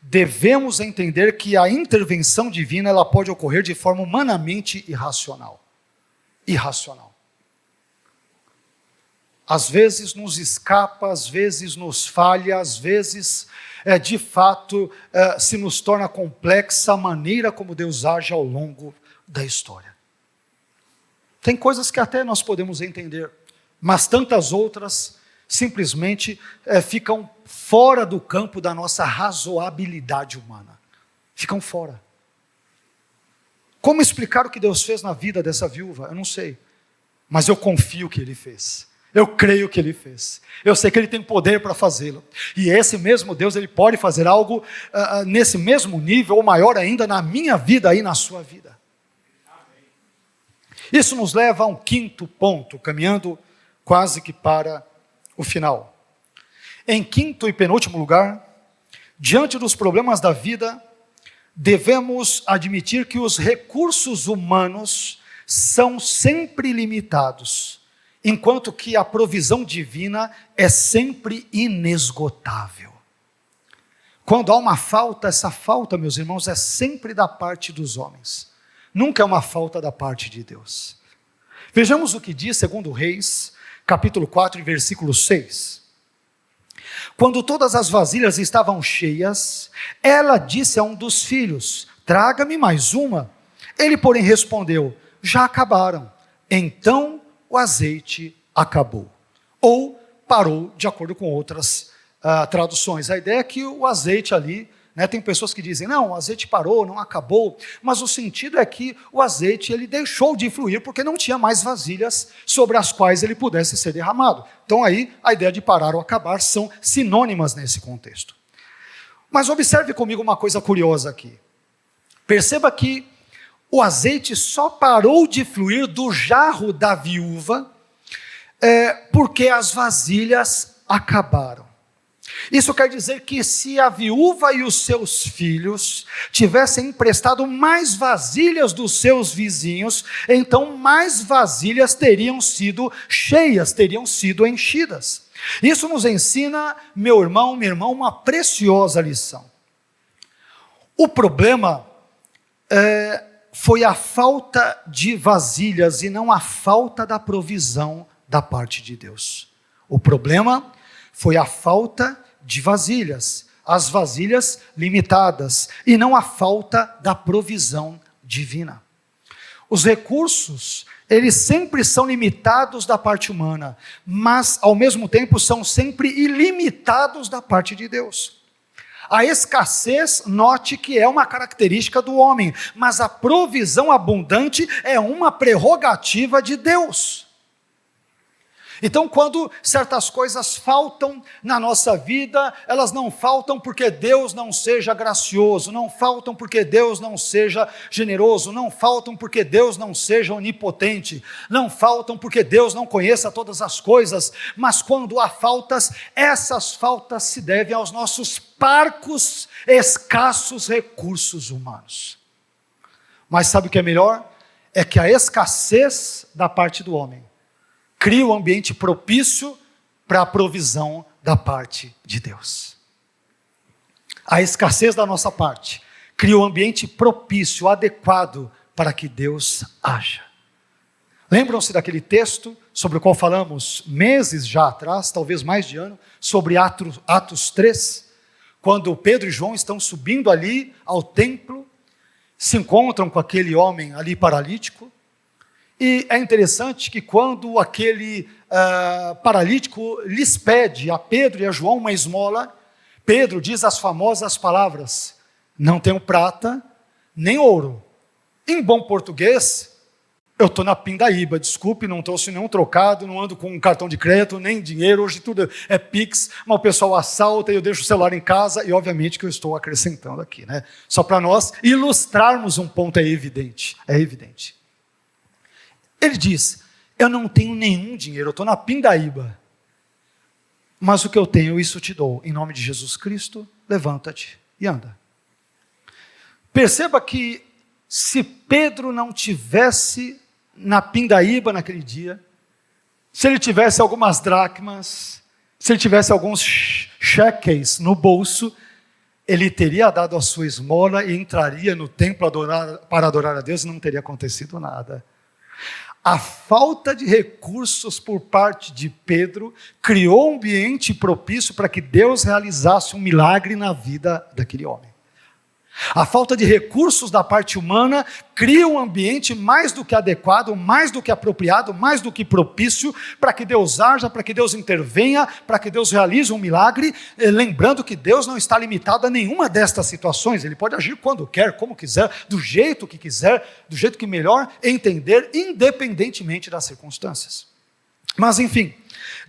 devemos entender que a intervenção divina ela pode ocorrer de forma humanamente irracional. Irracional. Às vezes nos escapa, às vezes nos falha, às vezes, de fato, se nos torna complexa a maneira como Deus age ao longo da história. Tem coisas que até nós podemos entender, mas tantas outras simplesmente ficam fora do campo da nossa razoabilidade humana. Ficam fora. Como explicar o que Deus fez na vida dessa viúva? Eu não sei. Mas eu confio que Ele fez. Eu creio que Ele fez. Eu sei que Ele tem poder para fazê-lo. E esse mesmo Deus, Ele pode fazer algo nesse mesmo nível, ou maior ainda, na minha vida e na sua vida. Isso nos leva a um quinto ponto, caminhando quase que para o final. Em quinto e penúltimo lugar, diante dos problemas da vida, devemos admitir que os recursos humanos são sempre limitados, enquanto que a provisão divina é sempre inesgotável. Quando há uma falta, essa falta, meus irmãos, é sempre da parte dos homens, nunca é uma falta da parte de Deus. Vejamos o que diz 2 Reis, capítulo 4, versículo 6. Quando todas as vasilhas estavam cheias, ela disse a um dos filhos: traga-me mais uma. Ele, porém, respondeu: já acabaram. Então o azeite acabou. Ou parou, de acordo com outras traduções. A ideia é que o azeite ali, tem pessoas que dizem, não, o azeite parou, não acabou, mas o sentido é que o azeite ele deixou de fluir porque não tinha mais vasilhas sobre as quais ele pudesse ser derramado. Então aí a ideia de parar ou acabar são sinônimas nesse contexto. Mas observe comigo uma coisa curiosa aqui. Perceba que o azeite só parou de fluir do jarro da viúva porque as vasilhas acabaram. Isso quer dizer que se a viúva e os seus filhos tivessem emprestado mais vasilhas dos seus vizinhos, então mais vasilhas teriam sido cheias, teriam sido enchidas. Isso nos ensina, meu irmão, minha irmã, uma preciosa lição. O problema foi a falta de vasilhas e não a falta da provisão da parte de Deus. O problema foi a falta de vasilhas, as vasilhas limitadas, e não a falta da provisão divina. Os recursos, eles sempre são limitados da parte humana, mas ao mesmo tempo são sempre ilimitados da parte de Deus. A escassez, note que é uma característica do homem, mas a provisão abundante é uma prerrogativa de Deus. Então, quando certas coisas faltam na nossa vida, elas não faltam porque Deus não seja gracioso, não faltam porque Deus não seja generoso, não faltam porque Deus não seja onipotente, não faltam porque Deus não conheça todas as coisas, mas quando há faltas, essas faltas se devem aos nossos parcos, escassos recursos humanos. Mas sabe o que é melhor? É que a escassez da parte do homem cria um ambiente propício para a provisão da parte de Deus. A escassez da nossa parte cria um ambiente propício, adequado para que Deus haja. Lembram-se daquele texto sobre o qual falamos meses já atrás, talvez mais de ano, sobre Atos 3, quando Pedro e João estão subindo ali ao templo, se encontram com aquele homem ali paralítico, e é interessante que quando aquele paralítico lhes pede a Pedro e a João uma esmola, Pedro diz as famosas palavras: não tenho prata nem ouro. Em bom português, eu estou na pindaíba, desculpe, não trouxe nenhum trocado, não ando com um cartão de crédito, nem dinheiro, hoje tudo é Pix, mas o pessoal assalta e eu deixo o celular em casa, e obviamente que eu estou acrescentando aqui, né? Só para nós ilustrarmos um ponto, é evidente. Ele diz: eu não tenho nenhum dinheiro, eu estou na pindaíba, mas o que eu tenho, isso te dou, em nome de Jesus Cristo, levanta-te e anda. Perceba que se Pedro não tivesse na pindaíba naquele dia, se ele tivesse algumas dracmas, se ele tivesse alguns cheques no bolso, ele teria dado a sua esmola e entraria no templo para adorar a Deus e não teria acontecido nada. A falta de recursos por parte de Pedro criou um ambiente propício para que Deus realizasse um milagre na vida daquele homem. A falta de recursos da parte humana cria um ambiente mais do que adequado, mais do que apropriado, mais do que propício para que Deus haja, para que Deus intervenha, para que Deus realize um milagre, lembrando que Deus não está limitado a nenhuma destas situações, Ele pode agir quando quer, como quiser, do jeito que quiser, do jeito que melhor entender, independentemente das circunstâncias. Mas enfim,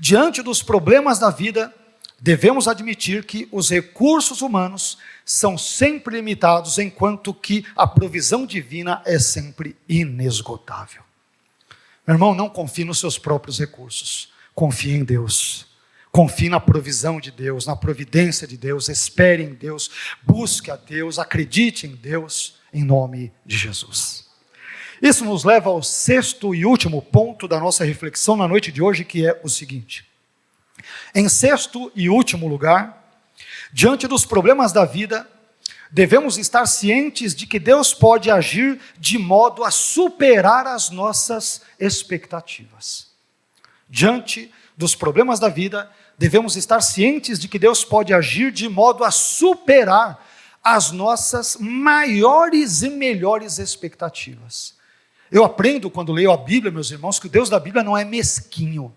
diante dos problemas da vida, devemos admitir que os recursos humanos são sempre limitados, enquanto que a provisão divina é sempre inesgotável. Meu irmão, não confie nos seus próprios recursos, confie em Deus, confie na provisão de Deus, na providência de Deus, espere em Deus, busque a Deus, acredite em Deus, em nome de Jesus. Isso nos leva ao sexto e último ponto da nossa reflexão na noite de hoje, que é o seguinte: em sexto e último lugar, diante dos problemas da vida, devemos estar cientes de que Deus pode agir de modo a superar as nossas expectativas. Diante dos problemas da vida, devemos estar cientes de que Deus pode agir de modo a superar as nossas maiores e melhores expectativas. Eu aprendo quando leio a Bíblia, meus irmãos, que o Deus da Bíblia não é mesquinho,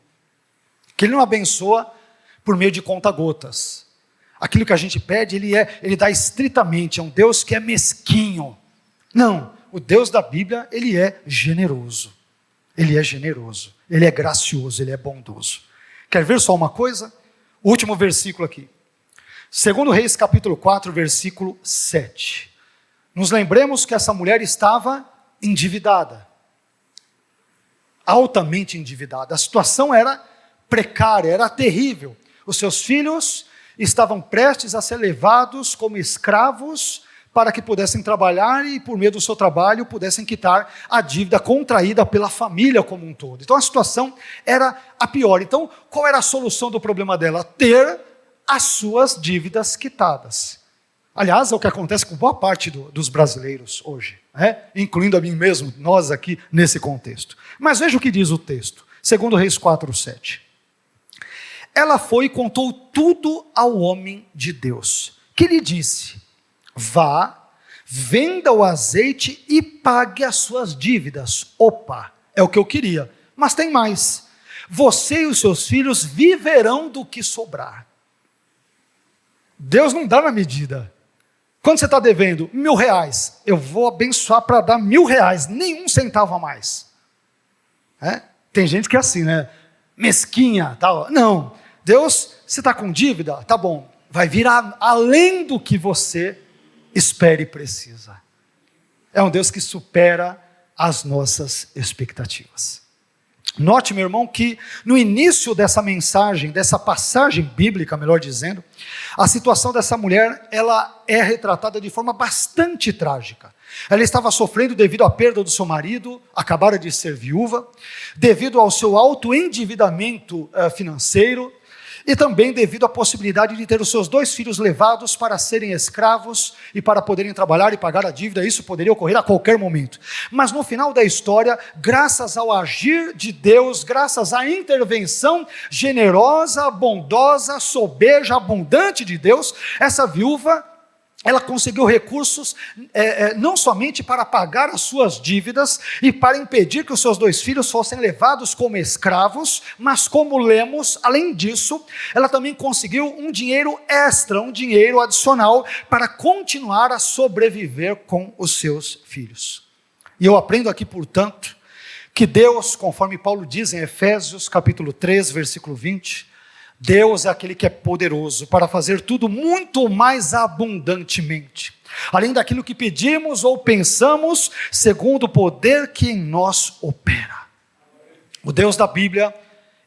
que Ele não abençoa por meio de conta-gotas. Aquilo que a gente pede, Ele dá estritamente, é um Deus que é mesquinho. Não, o Deus da Bíblia, Ele é generoso. Ele é generoso, Ele é gracioso, Ele é bondoso. Quer ver só uma coisa? O último versículo aqui. 2 Reis capítulo 4, versículo 7. Nos lembremos que essa mulher estava endividada. Altamente endividada. A situação era precária, era terrível. Os seus filhos estavam prestes a ser levados como escravos para que pudessem trabalhar e, por meio do seu trabalho, pudessem quitar a dívida contraída pela família como um todo. Então, a situação era a pior. Então, qual era a solução do problema dela? Ter as suas dívidas quitadas. Aliás, é o que acontece com boa parte dos brasileiros hoje, né? Incluindo a mim mesmo, nós aqui nesse contexto. Mas veja o que diz o texto, 2 Reis 4, 7. Ela foi e contou tudo ao homem de Deus, que lhe disse: vá, venda o azeite e pague as suas dívidas. Opa, é o que eu queria, mas tem mais. Você e os seus filhos viverão do que sobrar. Deus não dá na medida. Quando você está devendo R$1.000, eu vou abençoar para dar R$1.000, nenhum centavo a mais. Tem gente que é assim, né? Mesquinha, tal. Não, Deus, você está com dívida? Tá bom, vai vir além do que você espera e precisa. É um Deus que supera as nossas expectativas. Note, meu irmão, que no início dessa mensagem, dessa passagem bíblica, melhor dizendo, a situação dessa mulher, ela é retratada de forma bastante trágica. Ela estava sofrendo devido à perda do seu marido, acabara de ser viúva, devido ao seu alto endividamento financeiro, e também devido à possibilidade de ter os seus 2 filhos levados para serem escravos e para poderem trabalhar e pagar a dívida. Isso poderia ocorrer a qualquer momento. Mas no final da história, graças ao agir de Deus, graças à intervenção generosa, bondosa, sobeja, abundante de Deus, essa viúva, ela conseguiu recursos não somente para pagar as suas dívidas e para impedir que os seus 2 filhos fossem levados como escravos, mas como lemos, além disso, ela também conseguiu um dinheiro extra, um dinheiro adicional para continuar a sobreviver com os seus filhos. E eu aprendo aqui, portanto, que Deus, conforme Paulo diz em Efésios capítulo 3, versículo 20, Deus é aquele que é poderoso para fazer tudo muito mais abundantemente, além daquilo que pedimos ou pensamos, segundo o poder que em nós opera. O Deus da Bíblia,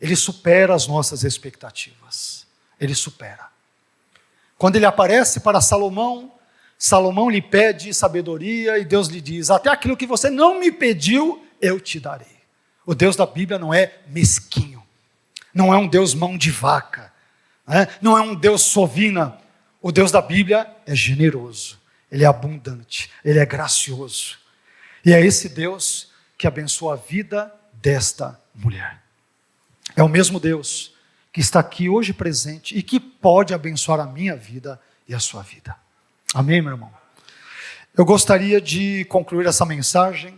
Ele supera as nossas expectativas. Ele supera. Quando Ele aparece para Salomão, Salomão lhe pede sabedoria e Deus lhe diz: até aquilo que você não me pediu, eu te darei. O Deus da Bíblia não é mesquinho. Não é um Deus mão de vaca, não é um Deus sovina. O Deus da Bíblia é generoso, Ele é abundante, Ele é gracioso. E é esse Deus que abençoa a vida desta mulher. É o mesmo Deus que está aqui hoje presente e que pode abençoar a minha vida e a sua vida. Amém, meu irmão? Eu gostaria de concluir essa mensagem,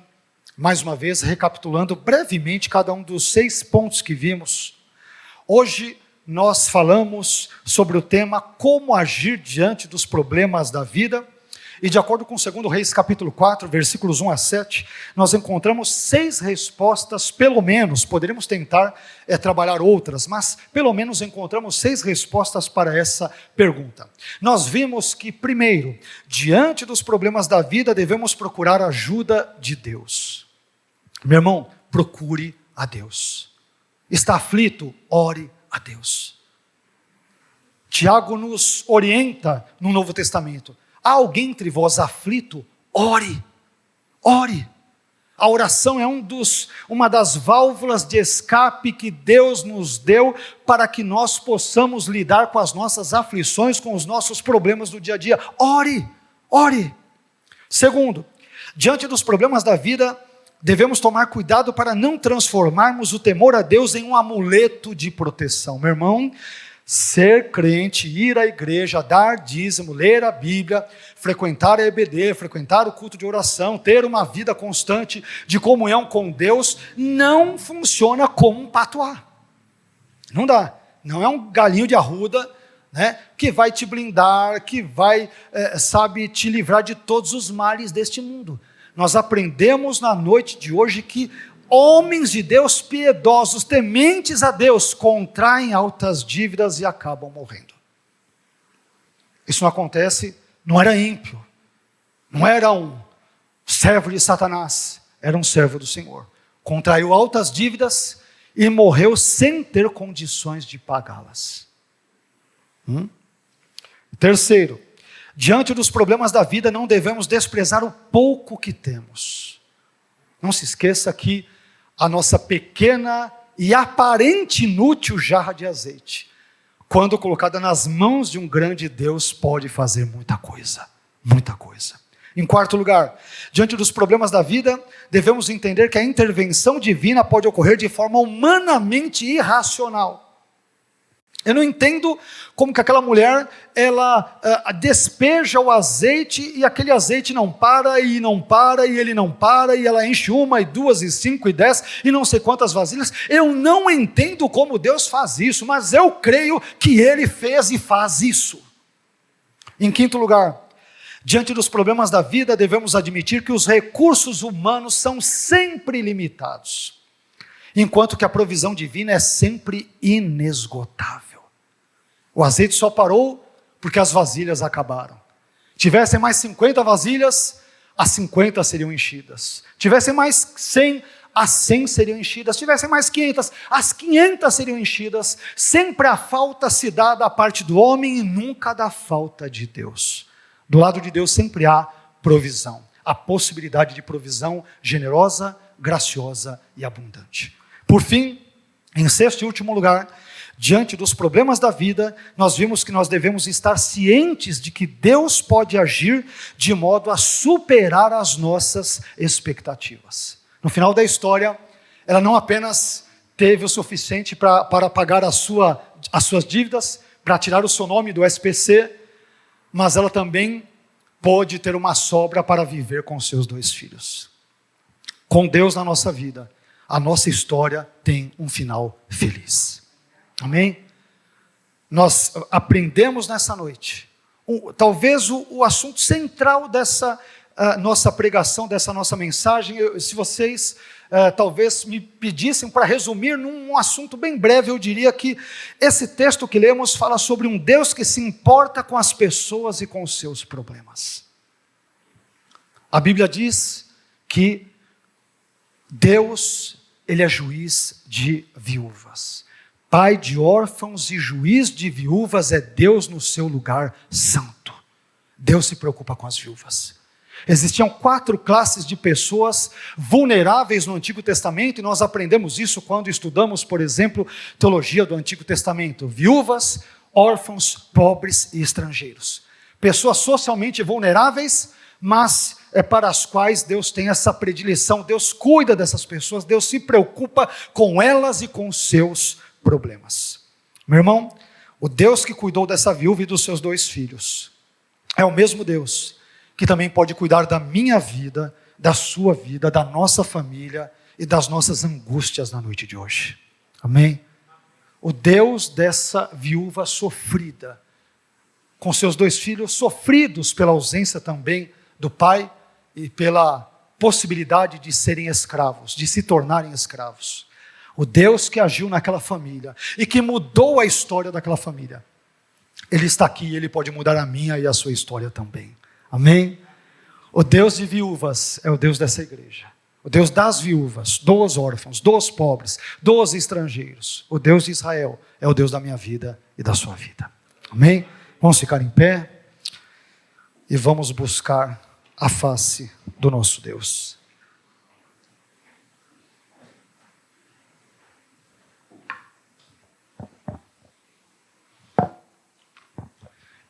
mais uma vez, recapitulando brevemente cada um dos 6 pontos que vimos. Hoje nós falamos sobre o tema como agir diante dos problemas da vida, e de acordo com 2 Reis capítulo 4, versículos 1 a 7, nós encontramos 6 respostas, pelo menos, poderíamos tentar trabalhar outras, mas pelo menos encontramos 6 respostas para essa pergunta. Nós vimos que, primeiro, diante dos problemas da vida, devemos procurar a ajuda de Deus. Meu irmão, procure a Deus. Está aflito? Ore a Deus. Tiago nos orienta no Novo Testamento: há alguém entre vós aflito? Ore, ore. A oração é uma das válvulas de escape que Deus nos deu para que nós possamos lidar com as nossas aflições, com os nossos problemas do dia a dia. Ore, ore. Segundo, diante dos problemas da vida, devemos tomar cuidado para não transformarmos o temor a Deus em um amuleto de proteção. Meu irmão, ser crente, ir à igreja, dar dízimo, ler a Bíblia, frequentar a EBD, frequentar o culto de oração, ter uma vida constante de comunhão com Deus, não funciona como um patuá. Não dá. Não é um galinho de arruda, que vai te blindar, que vai, te livrar de todos os males deste mundo. Nós aprendemos na noite de hoje que homens de Deus piedosos, tementes a Deus, contraem altas dívidas e acabam morrendo. Isso não acontece, não era ímpio, não era um servo de Satanás, era um servo do Senhor. Contraiu altas dívidas e morreu sem ter condições de pagá-las. Terceiro, diante dos problemas da vida, não devemos desprezar o pouco que temos. Não se esqueça que a nossa pequena e aparente inútil jarra de azeite, quando colocada nas mãos de um grande Deus, pode fazer muita coisa, muita coisa. Em quarto lugar, diante dos problemas da vida, devemos entender que a intervenção divina pode ocorrer de forma humanamente irracional. Eu não entendo como que aquela mulher, ela despeja o azeite e aquele azeite não para, e não para, e ele não para, e ela enche 1, e 2, e 5, e 10, e não sei quantas vasilhas. Eu não entendo como Deus faz isso, mas eu creio que Ele fez e faz isso. Em quinto lugar, diante dos problemas da vida, devemos admitir que os recursos humanos são sempre limitados, enquanto que a provisão divina é sempre inesgotável. O azeite só parou porque as vasilhas acabaram. Tivessem mais 50 vasilhas, as 50 seriam enchidas. Tivessem mais 100, as 100 seriam enchidas. Se tivessem mais 500, as 500 seriam enchidas. Sempre a falta se dá da parte do homem e nunca da falta de Deus. Do lado de Deus sempre há provisão. A possibilidade de provisão generosa, graciosa e abundante. Por fim, em sexto e último lugar, diante dos problemas da vida, nós vimos que nós devemos estar cientes de que Deus pode agir de modo a superar as nossas expectativas. No final da história, ela não apenas teve o suficiente para pagar as suas dívidas, para tirar o seu nome do SPC, mas ela também pôde ter uma sobra para viver com seus 2 filhos. Com Deus na nossa vida, a nossa história tem um final feliz. Amém? Nós aprendemos nessa noite, talvez o assunto central dessa nossa pregação, dessa nossa mensagem. Se vocês talvez me pedissem para resumir num assunto bem breve, eu diria que esse texto que lemos fala sobre um Deus que se importa com as pessoas e com os seus problemas. A Bíblia diz que Deus, Ele é juiz de viúvas. Pai de órfãos e juiz de viúvas é Deus no seu lugar santo. Deus se preocupa com as viúvas. Existiam 4 classes de pessoas vulneráveis no Antigo Testamento, e nós aprendemos isso quando estudamos, por exemplo, teologia do Antigo Testamento. Viúvas, órfãos, pobres e estrangeiros. Pessoas socialmente vulneráveis, mas para as quais Deus tem essa predileção. Deus cuida dessas pessoas, Deus se preocupa com elas e com os seus problemas. Meu irmão, o Deus que cuidou dessa viúva e dos seus 2 filhos é o mesmo Deus que também pode cuidar da minha vida, da sua vida, da nossa família e das nossas angústias na noite de hoje. Amém? O Deus dessa viúva sofrida, com seus 2 filhos sofridos pela ausência também do pai e pela possibilidade de serem escravos, de se tornarem escravos. O Deus que agiu naquela família e que mudou a história daquela família, Ele está aqui e Ele pode mudar a minha e a sua história também. Amém? O Deus de viúvas é o Deus dessa igreja. O Deus das viúvas, dos órfãos, dos pobres, dos estrangeiros. O Deus de Israel é o Deus da minha vida e da sua vida. Amém? Vamos ficar em pé e vamos buscar a face do nosso Deus.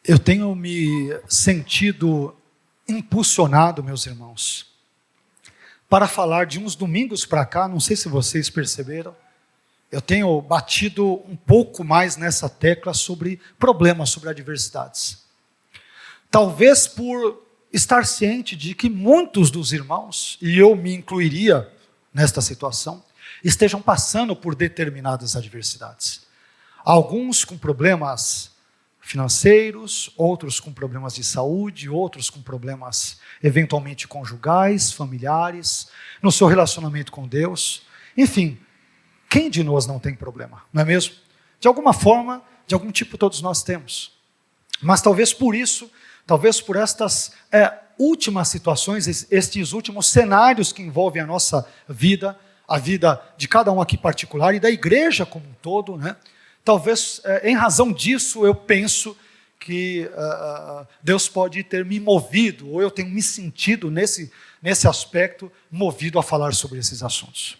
Eu tenho me sentido impulsionado, meus irmãos, para falar de uns domingos para cá, não sei se vocês perceberam, eu tenho batido um pouco mais nessa tecla sobre problemas, sobre adversidades. Talvez por estar ciente de que muitos dos irmãos, e eu me incluiria nesta situação, estejam passando por determinadas adversidades. Alguns com problemas financeiros, outros com problemas de saúde, outros com problemas eventualmente conjugais, familiares, no seu relacionamento com Deus. Enfim, quem de nós não tem problema, não é mesmo? De alguma forma, de algum tipo todos nós temos. Mas talvez por isso, talvez por estas últimas situações, estes últimos cenários que envolvem a nossa vida, a vida de cada um aqui particular e da igreja como um todo, né? Talvez, em razão disso, eu penso que Deus pode ter me movido, ou eu tenho me sentido nesse aspecto, movido a falar sobre esses assuntos.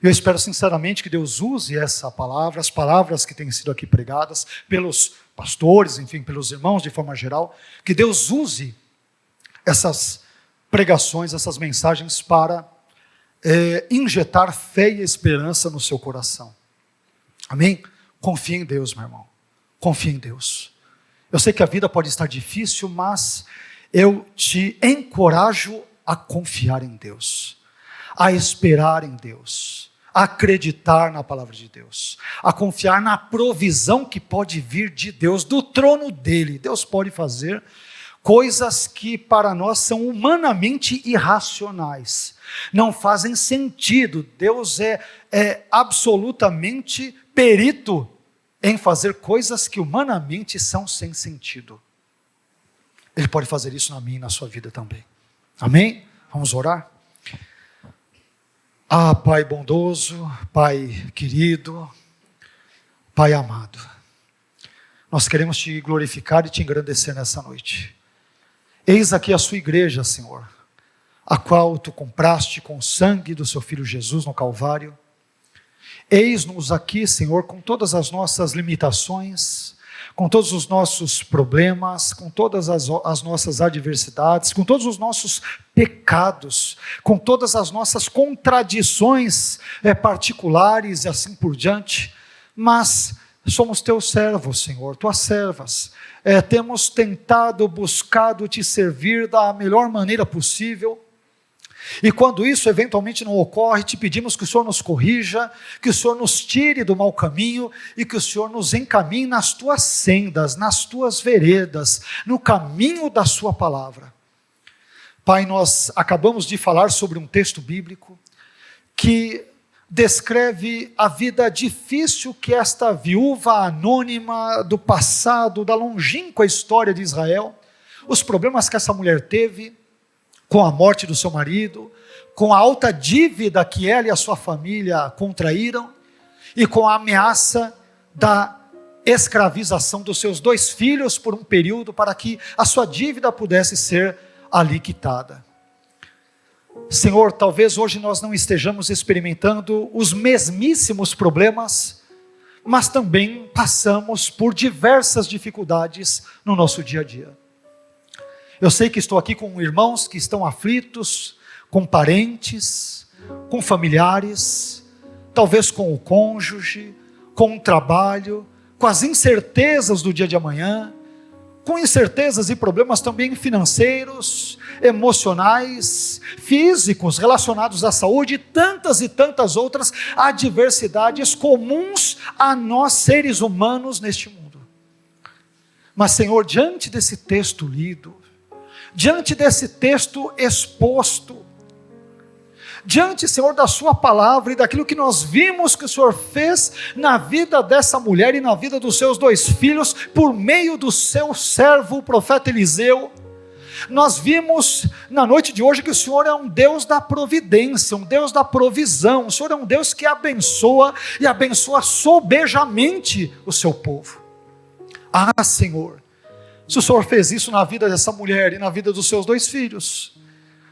Eu espero sinceramente que Deus use essa palavra, as palavras que têm sido aqui pregadas, pelos pastores, enfim, pelos irmãos de forma geral, que Deus use essas pregações, essas mensagens para injetar fé e esperança no seu coração. Amém? Confie em Deus, meu irmão. Confie em Deus. Eu sei que a vida pode estar difícil, mas eu te encorajo a confiar em Deus, a esperar em Deus, a acreditar na palavra de Deus, a confiar na provisão que pode vir de Deus, do trono dele. Deus pode fazer coisas que para nós são humanamente irracionais, não fazem sentido. Deus é absolutamente perito em fazer coisas que humanamente são sem sentido. Ele pode fazer isso na minha e na sua vida também. Amém? Vamos orar? Ah, Pai bondoso, Pai querido, Pai amado, nós queremos Te glorificar e Te engrandecer nessa noite. Eis aqui a Sua igreja, Senhor, a qual Tu compraste com o sangue do Seu Filho Jesus no Calvário. Eis-nos aqui, Senhor, com todas as nossas limitações, com todos os nossos problemas, com todas as nossas adversidades, com todos os nossos pecados, com todas as nossas contradições particulares e assim por diante, mas somos Teus servos, Senhor, Tuas servas. Temos tentado, buscado Te servir da melhor maneira possível, e quando isso eventualmente não ocorre, Te pedimos que o Senhor nos corrija, que o Senhor nos tire do mau caminho e que o Senhor nos encaminhe nas Tuas sendas, nas Tuas veredas, no caminho da Sua palavra. Pai, nós acabamos de falar sobre um texto bíblico que descreve a vida difícil que esta viúva anônima do passado, da longínqua história de Israel, os problemas que essa mulher teve, com a morte do seu marido, com a alta dívida que ela e a sua família contraíram, e com a ameaça da escravização dos seus 2 filhos por um período, para que a sua dívida pudesse ser ali quitada. Senhor, talvez hoje nós não estejamos experimentando os mesmíssimos problemas, mas também passamos por diversas dificuldades no nosso dia a dia. Eu sei que estou aqui com irmãos que estão aflitos, com parentes, com familiares, talvez com o cônjuge, com o trabalho, com as incertezas do dia de amanhã, com incertezas e problemas também financeiros, emocionais, físicos, relacionados à saúde e tantas outras adversidades comuns a nós seres humanos neste mundo. Mas, Senhor, diante desse texto lido, diante desse texto exposto, diante, Senhor, da Sua palavra e daquilo que nós vimos que o Senhor fez na vida dessa mulher e na vida dos seus 2 filhos, por meio do seu servo, o profeta Eliseu, nós vimos na noite de hoje que o Senhor é um Deus da providência, um Deus da provisão, o Senhor é um Deus que abençoa e abençoa sobejamente o seu povo. Ah, Senhor, se o Senhor fez isso na vida dessa mulher e na vida dos seus 2 filhos,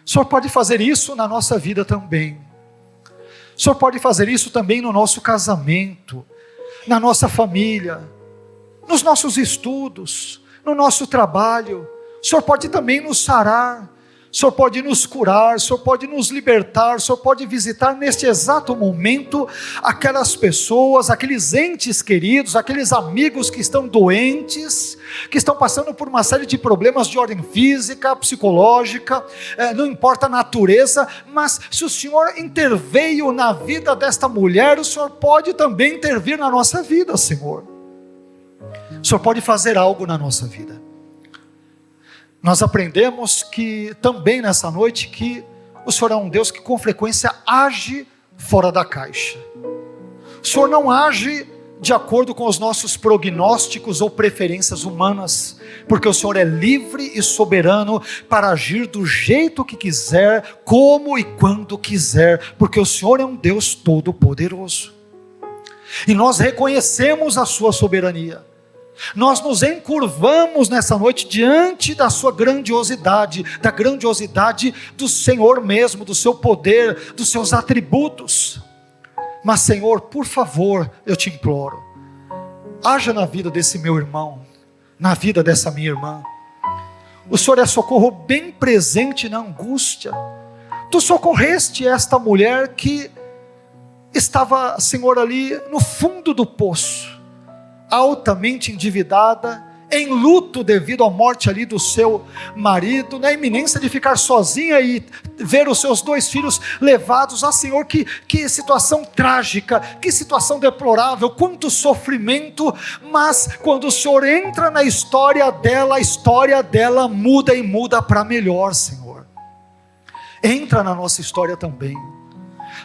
o Senhor pode fazer isso na nossa vida também. O Senhor pode fazer isso também no nosso casamento, na nossa família, nos nossos estudos, no nosso trabalho. O Senhor pode também nos sarar, o Senhor pode nos curar, o Senhor pode nos libertar, o Senhor pode visitar neste exato momento aquelas pessoas, aqueles entes queridos, aqueles amigos que estão doentes, que estão passando por uma série de problemas de ordem física, psicológica, não importa a natureza, mas se o Senhor interveio na vida desta mulher, o Senhor pode também intervir na nossa vida, Senhor. O Senhor pode fazer algo na nossa vida. Nós aprendemos que também nessa noite que o Senhor é um Deus que com frequência age fora da caixa. O Senhor não age de acordo com os nossos prognósticos ou preferências humanas, porque o Senhor é livre e soberano para agir do jeito que quiser, como e quando quiser, porque o Senhor é um Deus todo-poderoso. E nós reconhecemos a sua soberania. Nós nos encurvamos nessa noite diante da sua grandiosidade, da grandiosidade do Senhor mesmo, do seu poder, dos seus atributos. Mas, Senhor, por favor, eu te imploro, haja na vida desse meu irmão, na vida dessa minha irmã. O Senhor é socorro bem presente na angústia. Tu socorreste esta mulher que estava, Senhor, ali no fundo do poço, altamente endividada, em luto devido à morte ali do seu marido, na iminência de ficar sozinha e ver os seus 2 filhos levados. Senhor, que situação trágica, que situação deplorável, quanto sofrimento, mas quando o Senhor entra na história dela, a história dela muda e muda para melhor, Senhor. Entra na nossa história também,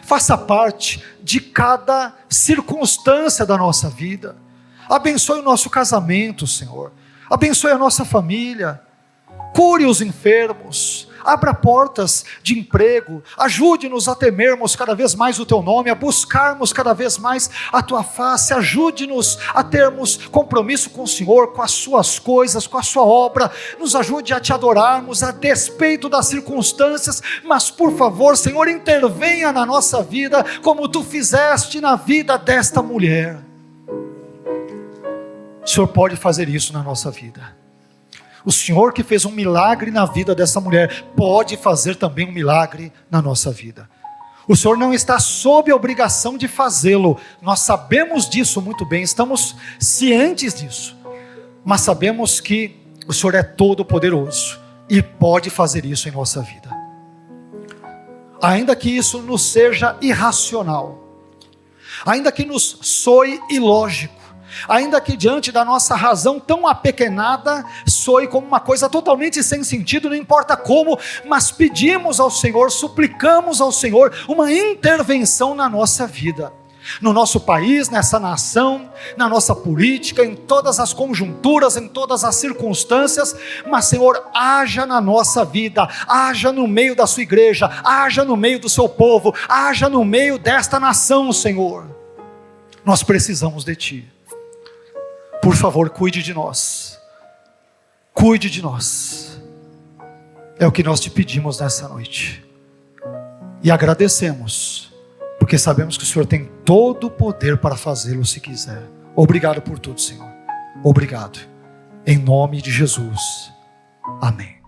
faça parte de cada circunstância da nossa vida. Abençoe o nosso casamento, Senhor. Abençoe a nossa família. Cure os enfermos. abra portas de emprego, ajude-nos a temermos cada vez mais o Teu nome, a buscarmos cada vez mais a Tua face, ajude-nos a termos compromisso com o Senhor, com as Suas coisas, com a Sua obra, nos ajude a Te adorarmos a despeito das circunstâncias, mas por favor, Senhor, intervenha na nossa vida, como Tu fizeste na vida desta mulher. O Senhor pode fazer isso na nossa vida. O Senhor que fez um milagre na vida dessa mulher, pode fazer também um milagre na nossa vida. O Senhor não está sob a obrigação de fazê-lo, nós sabemos disso muito bem, estamos cientes disso, mas sabemos que o Senhor é todo poderoso, e pode fazer isso em nossa vida. Ainda que isso nos seja irracional, ainda que nos soe ilógico, ainda que diante da nossa razão tão apequenada, soe como uma coisa totalmente sem sentido, não importa como, mas pedimos ao Senhor, suplicamos ao Senhor uma intervenção na nossa vida, no nosso país, nessa nação, na nossa política, em todas as conjunturas, em todas as circunstâncias, mas Senhor, haja na nossa vida, haja no meio da sua igreja, haja no meio do seu povo, haja no meio desta nação, Senhor. Nós precisamos de Ti. Por favor, cuide de nós. Cuide de nós. É o que nós te pedimos nessa noite. E agradecemos, porque sabemos que o Senhor tem todo o poder para fazê-lo se quiser. Obrigado por tudo, Senhor. Obrigado. Em nome de Jesus. Amém.